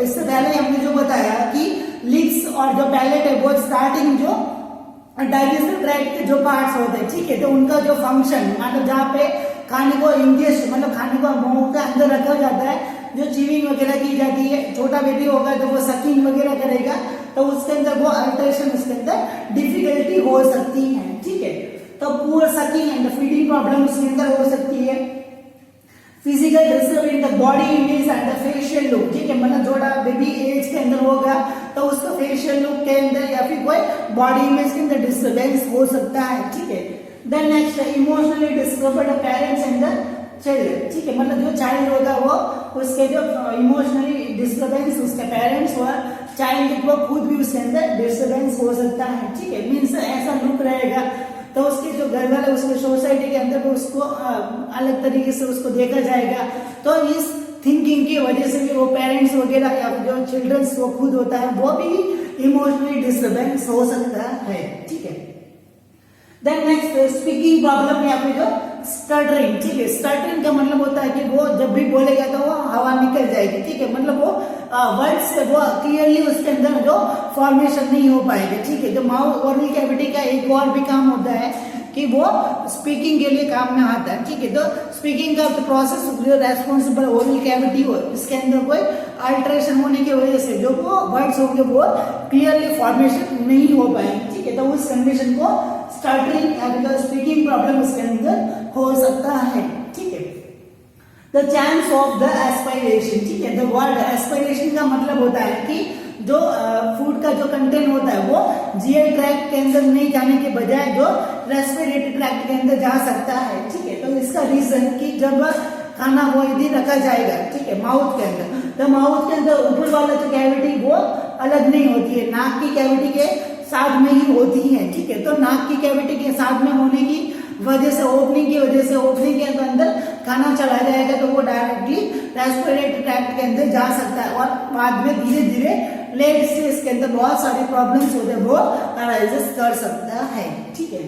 S1: इससे पहले हमने जो बताया कि लिप्स और जो पैलेट है वो स्टार्टिंग जो डाइजेस्टिव ट्रैक्ट के जो पार्ट्स होते हैं, ठीक है, तो उनका जो फंक्शन मतलब जहाँ पे खाने को इंजेस्ट मतलब खाने को मुंह के अंदर रखा जाता है, जो चीविंग वगैरह की जाती है, छोटा बेबी होगा तो वो सकिंग वगैरह करेगा, तो उसके अंदर वो अल्टरेशन उसके अंदर डिफिकल्टी हो सकती है, ठीक है। तो poor sucking and feeding problem उसके अंदर हो सकती है। Physical disturbance in the body image and the facial look, ठीक है, मतलब थोड़ा बेबी एज के अंदर होगा तो उसका फेशियल लुक के अंदर या फिर कोई बॉडी इमेज के अंदर डिस्टर्बेंस हो सकता है, ठीक है। Then next emotionally disturbed parents and the child, ठीक है, मतलब जो चाइल्ड होगा वो उसके जो इमोशनली डिस्टर्बेंस उसके पेरेंट्स और चाइल्ड को खुद भी उसके अंदर डिस्टर्बेंस हो सकता है, ठीक है। मीन्स ऐसा लुक रहेगा तो उसके जो घर वाले उसके सोसाइटी के अंदर भी उसको अलग तरीके से उसको देखा जाएगा, तो इस थिंकिंग की वजह से भी वो पेरेंट्स वगैरह या जो चिल्ड्रंस वो खुद होता है वो भी इमोशनली डिस्टर्बेंस हो सकता है, ठीक है। देन नेक्स्ट स्पीकिंग प्रॉब्लम या फिर जो स्टटरिंग, ठीक है, स्टटरिंग का मतलब होता है कि वो जब भी बोलेगा तो वो हवा निकल जाएगी, ठीक है, मतलब वो वर्ड से वो क्लियरली उसके अंदर जो फॉर्मेशन नहीं हो पाएगा, ठीक है। तो माउथ ओरल कैविटी का एक और भी काम होता है कि वो स्पीकिंग के लिए काम में आता है, ठीक है। तो स्पीकिंग का प्रोसेस रेस्पॉन्सिबल ओरल कैविटी हो, इसके अंदर कोई अल्टरेशन होने की वजह से जो वो वर्ड्स होंगे वो क्लियरली फॉर्मेशन नहीं हो पाएंगे, ठीक है। तो उस कंडीशन को स्टटरिंग या स्पीकिंग प्रॉब्लम उसके अंदर हो सकता है, ठीक है। The chance of the aspiration, ठीक है, द वर्ड एस्पायरेशन का मतलब होता है कि जो फूड का जो कंटेंट होता है वो जीआई ट्रैक्ट के अंदर नहीं जाने के बजाय जो रेस्पिरेटरी ट्रैक्ट के अंदर जा सकता है, ठीक है। तो इसका रीजन कि जब खाना वो यदि रखा जाएगा, ठीक है, माउथ के अंदर, तो माउथ के अंदर ऊपर वाला जो कैविटी वो अलग नहीं होती है, नाक की कैविटी के साथ में ही होती है, ठीक है। तो नाक की कैविटी के साथ में होने की वजह से ओपनिंग के अंदर खाना चला जाएगा तो वो डायरेक्टली रेस्पिरेटरी ट्रैक्ट के अंदर जा सकता है और बाद में धीरे धीरे लेट स्टेज के अंदर बहुत सारी प्रॉब्लम्स होते हैं वो अराइजेस कर सकता है, ठीक है।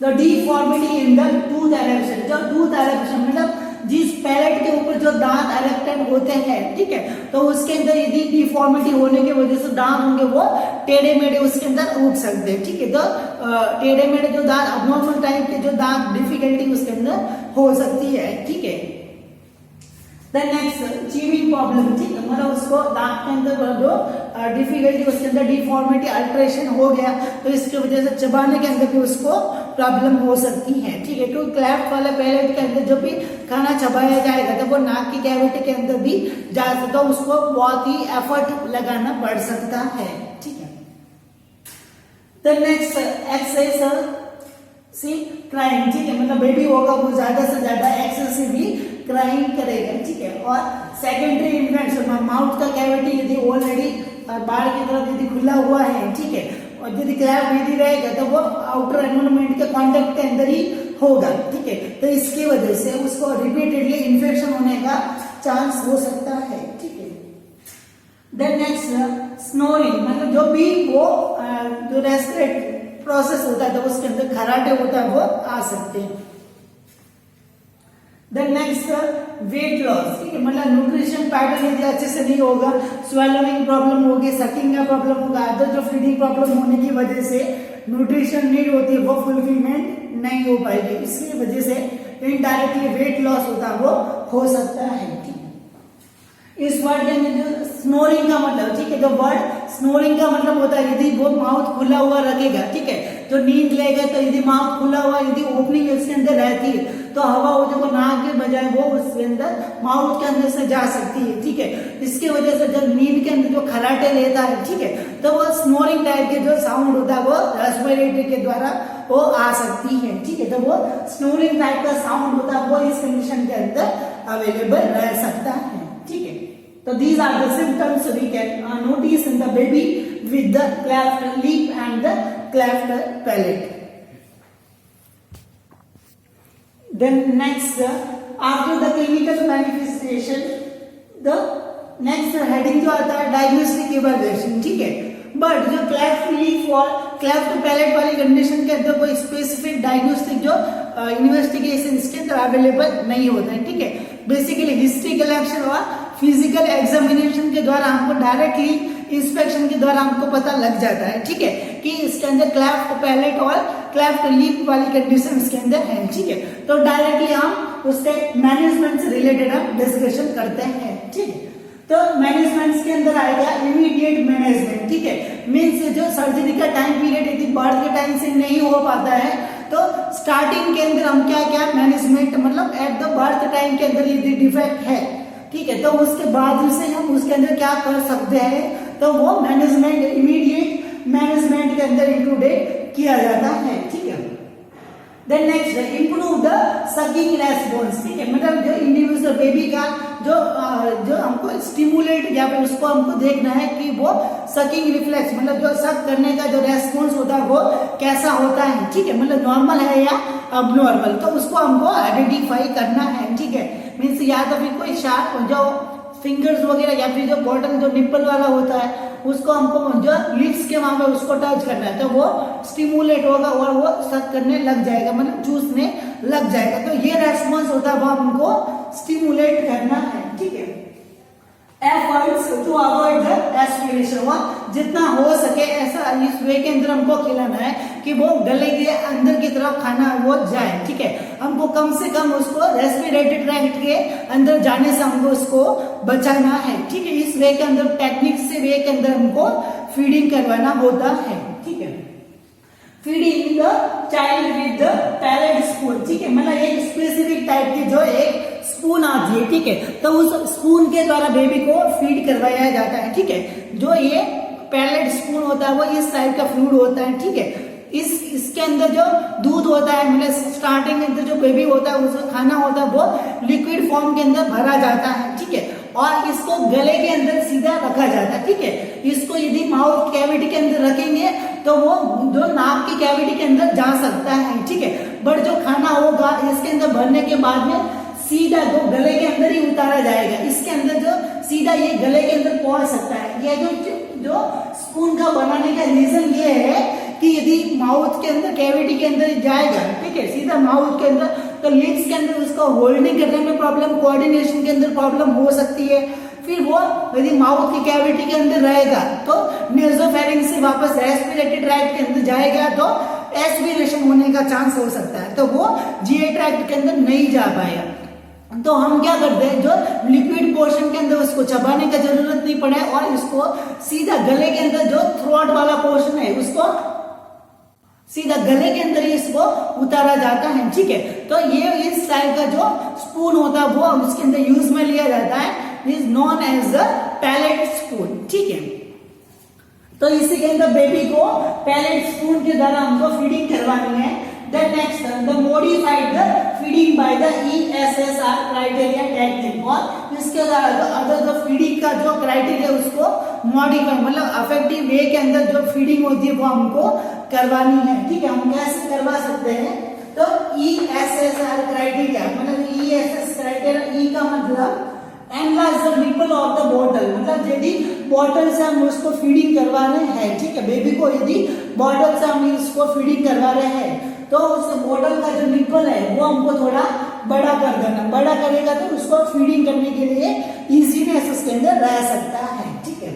S1: The deformity in the tooth eruption, जो टूथ एरेप्शन मतलब जिस पैलेट के ऊपर जो दांत एरेक्टेड होते हैं, ठीक है, तो उसके अंदर यदि डिफॉर्मिटी होने की वजह से दांत होंगे वो टेढ़े मेढ़े उसके अंदर उठ सकते हैं, ठीक है। तो टेढ़े मेढ़े जो दांत अबनॉर्मल टाइप के जो दांत डिफिकल्टी उसके अंदर हो सकती है, ठीक है। देन नेक्स्ट चीविंग प्रॉब्लम, ठीक है, मतलब उसको दांत के अंदर जो डिफिकल्टी उसके अंदर डिफॉर्मिटी अल्टरेशन हो गया तो इसकी वजह से चबाने के अंदर भी उसको प्रॉब्लम हो सकती है, ठीक है। तो क्लेफ्ट वाले पैलेट के अंदर जो भी खाना चबाया जाएगा तो वो नाक की कैविटी के अंदर भी जा सकता है, उसको बहुत ही एफर्ट लगाना पड़ सकता है, ठीक है। देन नेक्स्ट एक्सेस सी क्राइंग, ठीक है, मतलब बेबी होगा वो ज्यादा से ज्यादा एक्सेसिवली क्राइंग करेगा, ठीक है। और सेकेंडरी इन्फेक्शन, माउथ का कैविटी यदि ऑलरेडी बाहर की तरफ यदि खुला हुआ है, ठीक है, और यदि क्लैप यदि रहेगा तो वो आउटर एनवायरनमेंट के कांटेक्ट के अंदर ही होगा, ठीक है। तो इसकी वजह से उसको रिपीटेडली इन्फेक्शन होने का चांस हो सकता है, ठीक है। देन नेक्स्ट स्नोरिंग, मतलब जो भी वो जो रेस्पिरेटरी प्रोसेस होता है तो उसके अंदर खराटे होता है वो आ सकते हैं। देन नेक्स्ट वेट लॉस, ठीक है, मतलब न्यूट्रिशन पैटर्न यदि अच्छे से नहीं होगा, स्वेलोइंग प्रॉब्लम होगी, सकिंग का प्रॉब्लम होगा, अदर जो फीडिंग प्रॉब्लम होने की वजह से न्यूट्रिशन नीड होती है वो फुलफिलमेंट नहीं हो पाएगी, इसकी वजह से इनडायरेक्टली वेट लॉस होता है वो हो सकता है, ठीक है। इस वर्ड के अंदर स्नोरिंग का मतलब, ठीक है, जो वर्ड स्नोरिंग का मतलब होता है यदि वो माउथ खुला हुआ रखेगा, ठीक है, जो नींद लेगा तो यदि माउथ खुला हुआ यदि ओपनिंग उसके अंदर रहती है तो हवा वो जो नाक के बजाय वो उसके अंदर माउथ के अंदर से जा सकती है, ठीक है। इसकी वजह से जब नींद के अंदर जो खराटे लेता है, ठीक है, तो वो स्नोरिंग टाइप के जो साउंड होता है वो रेस्पिरेटरी के द्वारा वो आ सकती है, ठीक है। तो वो स्नोरिंग टाइप का साउंड होता है वो इस कंडीशन के अंदर अवेलेबल रह सकता है, ठीक है। तो these are the symptoms we can notice in the baby with the cleft lip and the cleft palate. Then next, after the clinical manifestation, the next heading जो आता है डायग्नोस्टिक इवैल्यूएशन, ठीक है। बट जो क्लेफ्ट लीफ और cleft palate वाली condition के अंदर कोई स्पेसिफिक डायग्नोस्टिक जो इन्वेस्टिगेशन के अंदर अवेलेबल नहीं होता है, ठीक है। बेसिकली हिस्ट्री कलेक्शन और फिजिकल एग्जामिनेशन के द्वारा हमको डायरेक्टली इंस्पेक्शन के द्वारा हमको पता लग जाता है, ठीक है, कि इसके अंदर क्लेफ्ट पैलेट और क्लेफ्ट लीफ वाली कंडीशन इसके अंदर है, ठीक है। तो डायरेक्टली हम उसके मैनेजमेंट से रिलेटेड हम डिस्कशन करते हैं, ठीक है। तो मैनेजमेंट के अंदर आएगा इमीडिएट मैनेजमेंट, ठीक है। मीन्स जो सर्जरी का टाइम पीरियड यदि बर्थ के टाइम से नहीं हो पाता है तो स्टार्टिंग के अंदर हम क्या क्या मैनेजमेंट, मतलब एट द बर्थ टाइम के अंदर यदि डिफेक्ट है, ठीक है, तो उसके बाद से हम उसके अंदर क्या कर सकते हैं, तो वो मैनेजमेंट इमीडिएट मैनेजमेंट के अंदर इंक्लूडेड किया जाता है, ठीक है। Then next, improve the sucking response, ठीक है, मतलब जो इंडिविजुअल बेबी का जो हमको स्टिमुलेट या फिर उसको हमको देखना है कि वो सकिंग रिफ्लेक्स, मतलब जो सक करने का जो रेस्पॉन्स होता है वो कैसा होता है, ठीक है, मतलब नॉर्मल है या अबनॉर्मल, तो उसको हमको आइडेंटिफाई करना है, ठीक है। मीन्स या तो फिर कोई शार्प जो फिंगर्स वगैरह या फिर जो बॉटल जो निप्पल वाला होता है उसको हमको जो लिप्स के वहां पे उसको टच करना है, तो वो स्टिमुलेट होगा और वो सक करने लग जाएगा, मतलब चूसने लग जाएगा, तो ये रेस्पॉन्स होता है वो हमको स्टिमुलेट करना है, ठीक है। Efforts to avoid the aspiration, वो जितना हो सके ऐसा इस वे के अंदर हमको खिलाना है कि वो गले के अंदर की तरफ खाना वो जाए, ठीक है। हमको कम से कम उसको रेस्पिरेटरी ट्रैक्ट के अंदर जाने से हमको उसको बचाना है, ठीक है। इस वे के अंदर टेक्निक से वे के अंदर हमको फीडिंग करवाना होता है, ठीक है। Feeding the child with the palate spoon, ठीक है, मतलब एक स्पेसिफिक टाइप की जो एक स्पून आती है, ठीक है, तो उस स्पून के द्वारा बेबी को फीड करवाया जाता है, ठीक है। जो ये पैलेट स्पून होता है वो इस टाइप का फ्लूइड होता है, ठीक है। इसके अंदर जो दूध होता है, मतलब स्टार्टिंग के अंदर जो बेबी होता है उसका खाना होता है वो लिक्विड फॉर्म के अंदर भरा जाता है, ठीक है, और इसको गले के अंदर सीधा रखा जाता है, ठीक है। इसको यदि माउथ कैविटी के अंदर रखेंगे तो वो जो नाक की कैविटी के अंदर जा सकता है, ठीक है। बट जो खाना होगा इसके अंदर भरने के बाद में सीधा जो गले के अंदर ही उतारा जाएगा, इसके अंदर जो सीधा ये गले के अंदर पहुंच सकता है। ये जो स्पून का बनाने का रीजन ये है कि यदि माउथ के अंदर कैविटी के अंदर जाएगा, ठीक है, सीधा माउथ के अंदर, तो लिप्स के अंदर उसको होल्डिंग करने में प्रॉब्लम, कोऑर्डिनेशन के अंदर प्रॉब्लम हो सकती है। फिर वो यदि माउथ की कैविटी के अंदर रहेगा तो नेसोफेरिंक्स से वापस रेस्पिरेटरी ट्रैक्ट के अंदर जाएगा तो एस्पिरेशन होने का चांस हो सकता है, तो वो जीआई ट्रैक्ट के अंदर नहीं जा पाएगा। तो हम क्या करते हैं, जो लिक्विड पोर्शन के अंदर उसको चबाने का जरूरत नहीं पड़े और इसको सीधा गले के अंदर जो थ्रोट वाला पोर्शन है उसको सीधा गले के अंदर ही इसको उतारा जाता है, ठीक है। तो ये इस टाइप का जो स्पून होता है वो उसके अंदर यूज में लिया जाता है, is known as the palate spoon, ठीक है। तो इसी के अंदर बेबी को पैलेट स्पून के द्वारा हमको फीडिंग करवानी है। Then next, the modified the feeding by the ESSR criteria technique, और इसके अदर जो फीडिंग का जो क्राइटेरिया उसको मॉडिफाई, मतलब अफेक्टिव वे के अंदर जो फीडिंग होती है वो हमको करवानी है, ठीक है। हम कैसे करवा सकते हैं, तो ESSR क्राइटेरिया, मतलब ESS क्राइटेरिया, ई का मतलब enlarge the nipple of the bottle, मतलब यदि बॉटल से हम उसको फीडिंग करवा रहे हैं, ठीक है, बेबी को यदि बॉटल से हम इसको फीडिंग करवा रहे हैं तो उस बॉटल का जो निप्पल है वो हमको थोड़ा बड़ा कर देना, बड़ा करेगा तो उसको फीडिंग करने के लिए इजीनेस उसके अंदर रह सकता है, ठीक है।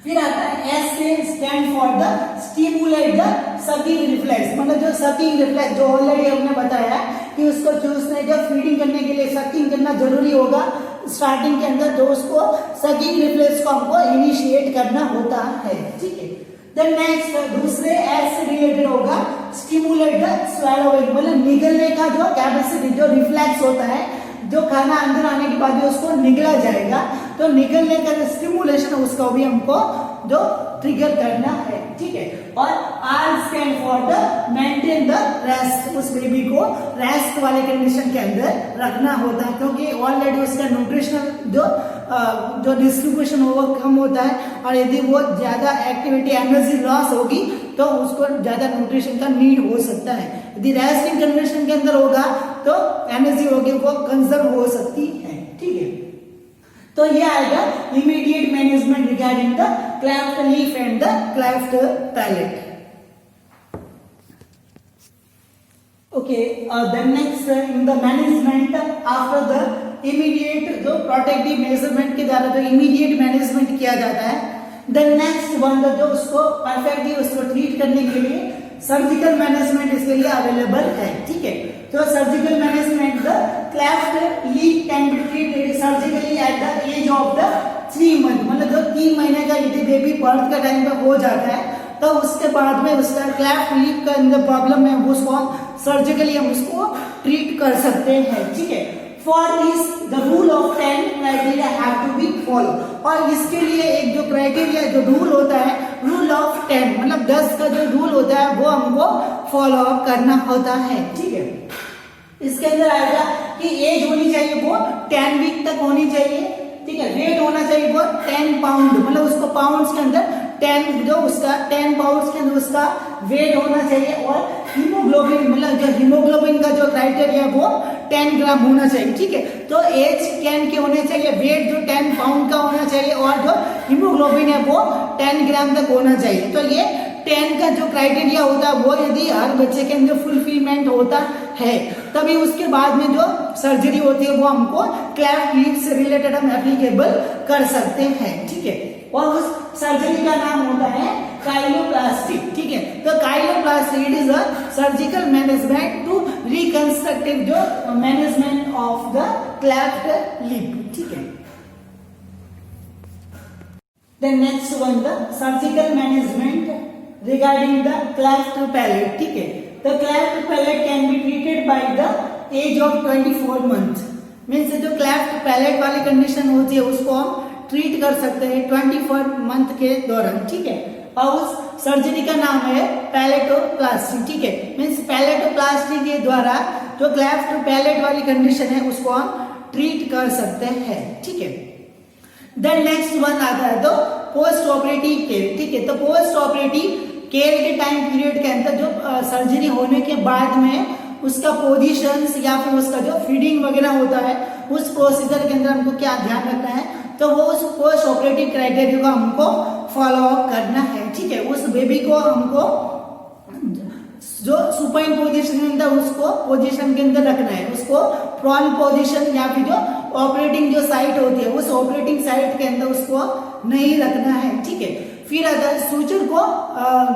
S1: फिर आता है एस से stand for the stimulate the sucking reflex, मतलब जो सकिंग रिफ्लेक्स जो ऑलरेडी हमने बताया कि उसको चूसने का फीडिंग करने के लिए सकिंग करना जरूरी होगा स्टार्टिंग के अंदर, तो उसको सकिंग रिफ्लेक्स को हमको इनिशिएट करना होता है, ठीक है। देन नेक्स्ट, दूसरे एस से रिलेटेड होगा स्टिमुलेट द स्वैलोइंग, मतलब निगलने का जो कैपेसिटी, जो रिफ्लेक्स होता है, जो खाना अंदर आने के बाद उसको निगला जाएगा, तो निगलने का जो स्टिमुलेशन है उसका भी हमको जो ट्रिगर करना है, ठीक है। और are stand for the maintain the rest, उस बेबी को रेस्ट वाले कंडीशन के अंदर रखना होता है, क्योंकि ऑलरेडी उसका न्यूट्रिशनल जो डिस्ट्रीब्यूशन वो कम होता है, और यदि वो ज्यादा एक्टिविटी एनर्जी लॉस होगी तो उसको ज्यादा न्यूट्रिशन का नीड हो सकता है, यदि रेस्टिंग कंडीशन के अंदर होगा तो एनर्जी होगी वो कंजर्व हो सकती है, ठीक है। तो ये आएगा immediate management regarding the cleft leaf and the cleft palette. Okay, then next in the management after the immediate जो protective measurement के द्वारा जो immediate management किया जाता है, then next one जो उसको perfectly उसको treat करने के लिए surgical management इसके लिए available है, ठीक है। तो surgical management the cleft leaf can be treated surgically at the age of the 3 month, मतलब जो 3 महीने का यदि बेबी बर्थ का टाइम पे हो जाता है तो उसके बाद में उसका क्लेफ्ट लीफ का अंदर प्रॉब्लम है वो उसको हम सर्जिकली हम उसको ट्रीट कर सकते हैं, ठीक है। For this the rule of 10 criteria have to be follow, और इसके लिए एक जो क्राइटेरिया जो रूल होता है रूल ऑफ 10 मतलब 10 का जो रूल होता है वो हमको फॉलो करना होता है, ठीक है। इसके अंदर आएगा कि एज होनी चाहिए वो 10 वीक तक होनी चाहिए, ठीक है। वेट होना चाहिए वो 10 पाउंड मतलब उसको पाउंड्स के अंदर 10 जो उसका 10 पाउंड्स के अंदर उसका वेट होना चाहिए, और हीमोग्लोबिन मतलब जो हीमोग्लोबिन का जो क्राइटेरिया वो 10 ग्राम होना चाहिए, ठीक है। तो एज 10 के होने चाहिए, वेट जो 10 पाउंड का होना चाहिए, और जो हीमोग्लोबिन है वो 10 ग्राम तक होना चाहिए। तो ये 10 का जो क्राइटेरिया होता है वो यदि हर बच्चे के अंदर फुलफिलमेंट होता है तभी उसके बाद में जो सर्जरी होती है वो हमको क्लेफ्ट लीफ से रिलेटेड हम एप्लीकेबल कर सकते हैं, ठीक है। और उस सर्जरी का नाम होता है काइलोप्लास्टी, ठीक है। तो cheiloplasty it is a surgical management to reconstructive जो management of the cleft lip, ठीक है। Then next one the surgical management regarding the cleft palate, ठीक है। The cleft palate can be treated by the age of 24 months, means जो cleft palate वाली condition होती है उसको हम ट्रीट कर सकते हैं 24 मंथ के दौरान, ठीक है। और उस सर्जरी का नाम है पैलेटोप्लास्टी, ठीक है। मीन्स पैलेटोप्लास्टी के द्वारा जो क्लेफ्ट पैलेट वाली कंडीशन है उसको हम ट्रीट कर सकते हैं, ठीक है। देन नेक्स्ट वन आता है तो पोस्ट ऑपरेटिव केयर, ठीक है। तो पोस्ट ऑपरेटिव केयर के टाइम पीरियड के अंदर जो सर्जरी होने के बाद में उसका पोजीशंस या फिर उसका जो फीडिंग वगैरह होता है उस प्रोसीजर के अंदर हमको क्या ध्यान रखना है, तो वो उस पोस्ट ऑपरेटिव क्राइटेरिया को हमको फॉलो अप करना है, ठीक है। उस बेबी को हमको जो सुपाइन पोजीशन में अंदर उसको पोजीशन के अंदर रखना है, उसको प्रॉन पोजीशन या फिर जो ऑपरेटिंग जो साइट होती है उस ऑपरेटिंग साइट के अंदर उसको नहीं रखना है, ठीक है। फिर अगर सूचर को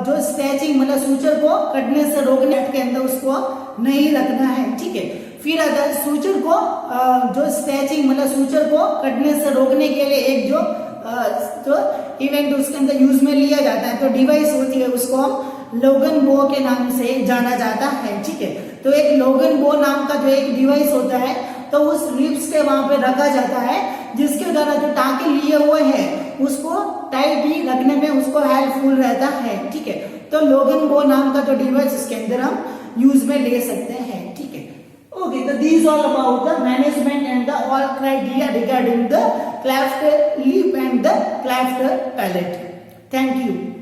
S1: जो स्ट्रेचिंग मतलब सूचर को कटने से रोकने के अंदर उसको नहीं रखना है, ठीक है। फिर अगर सूचर को जो स्ट्रेचिंग मतलब सूचर को कटने से रोकने के लिए एक जो इवेंट उसके अंदर यूज में लिया जाता है तो डिवाइस होती है उसको हम लोगन बो के नाम से जाना जाता है, ठीक है। तो एक लोगन बो नाम का जो एक डिवाइस होता है तो उस रिब्स के वहां पे रखा जाता है जिसके द्वारा जो टांके लिए हुए हैं उसको टाइट ही रखने में उसको हेल्पफुल रहता है, ठीक है। तो लोगन बो नाम का जो डिवाइस इसके अंदर हम यूज में ले सकते हैं, ठीक है। Okay, so these all about the management and the all criteria regarding the cleft lip and the cleft palate. Thank you.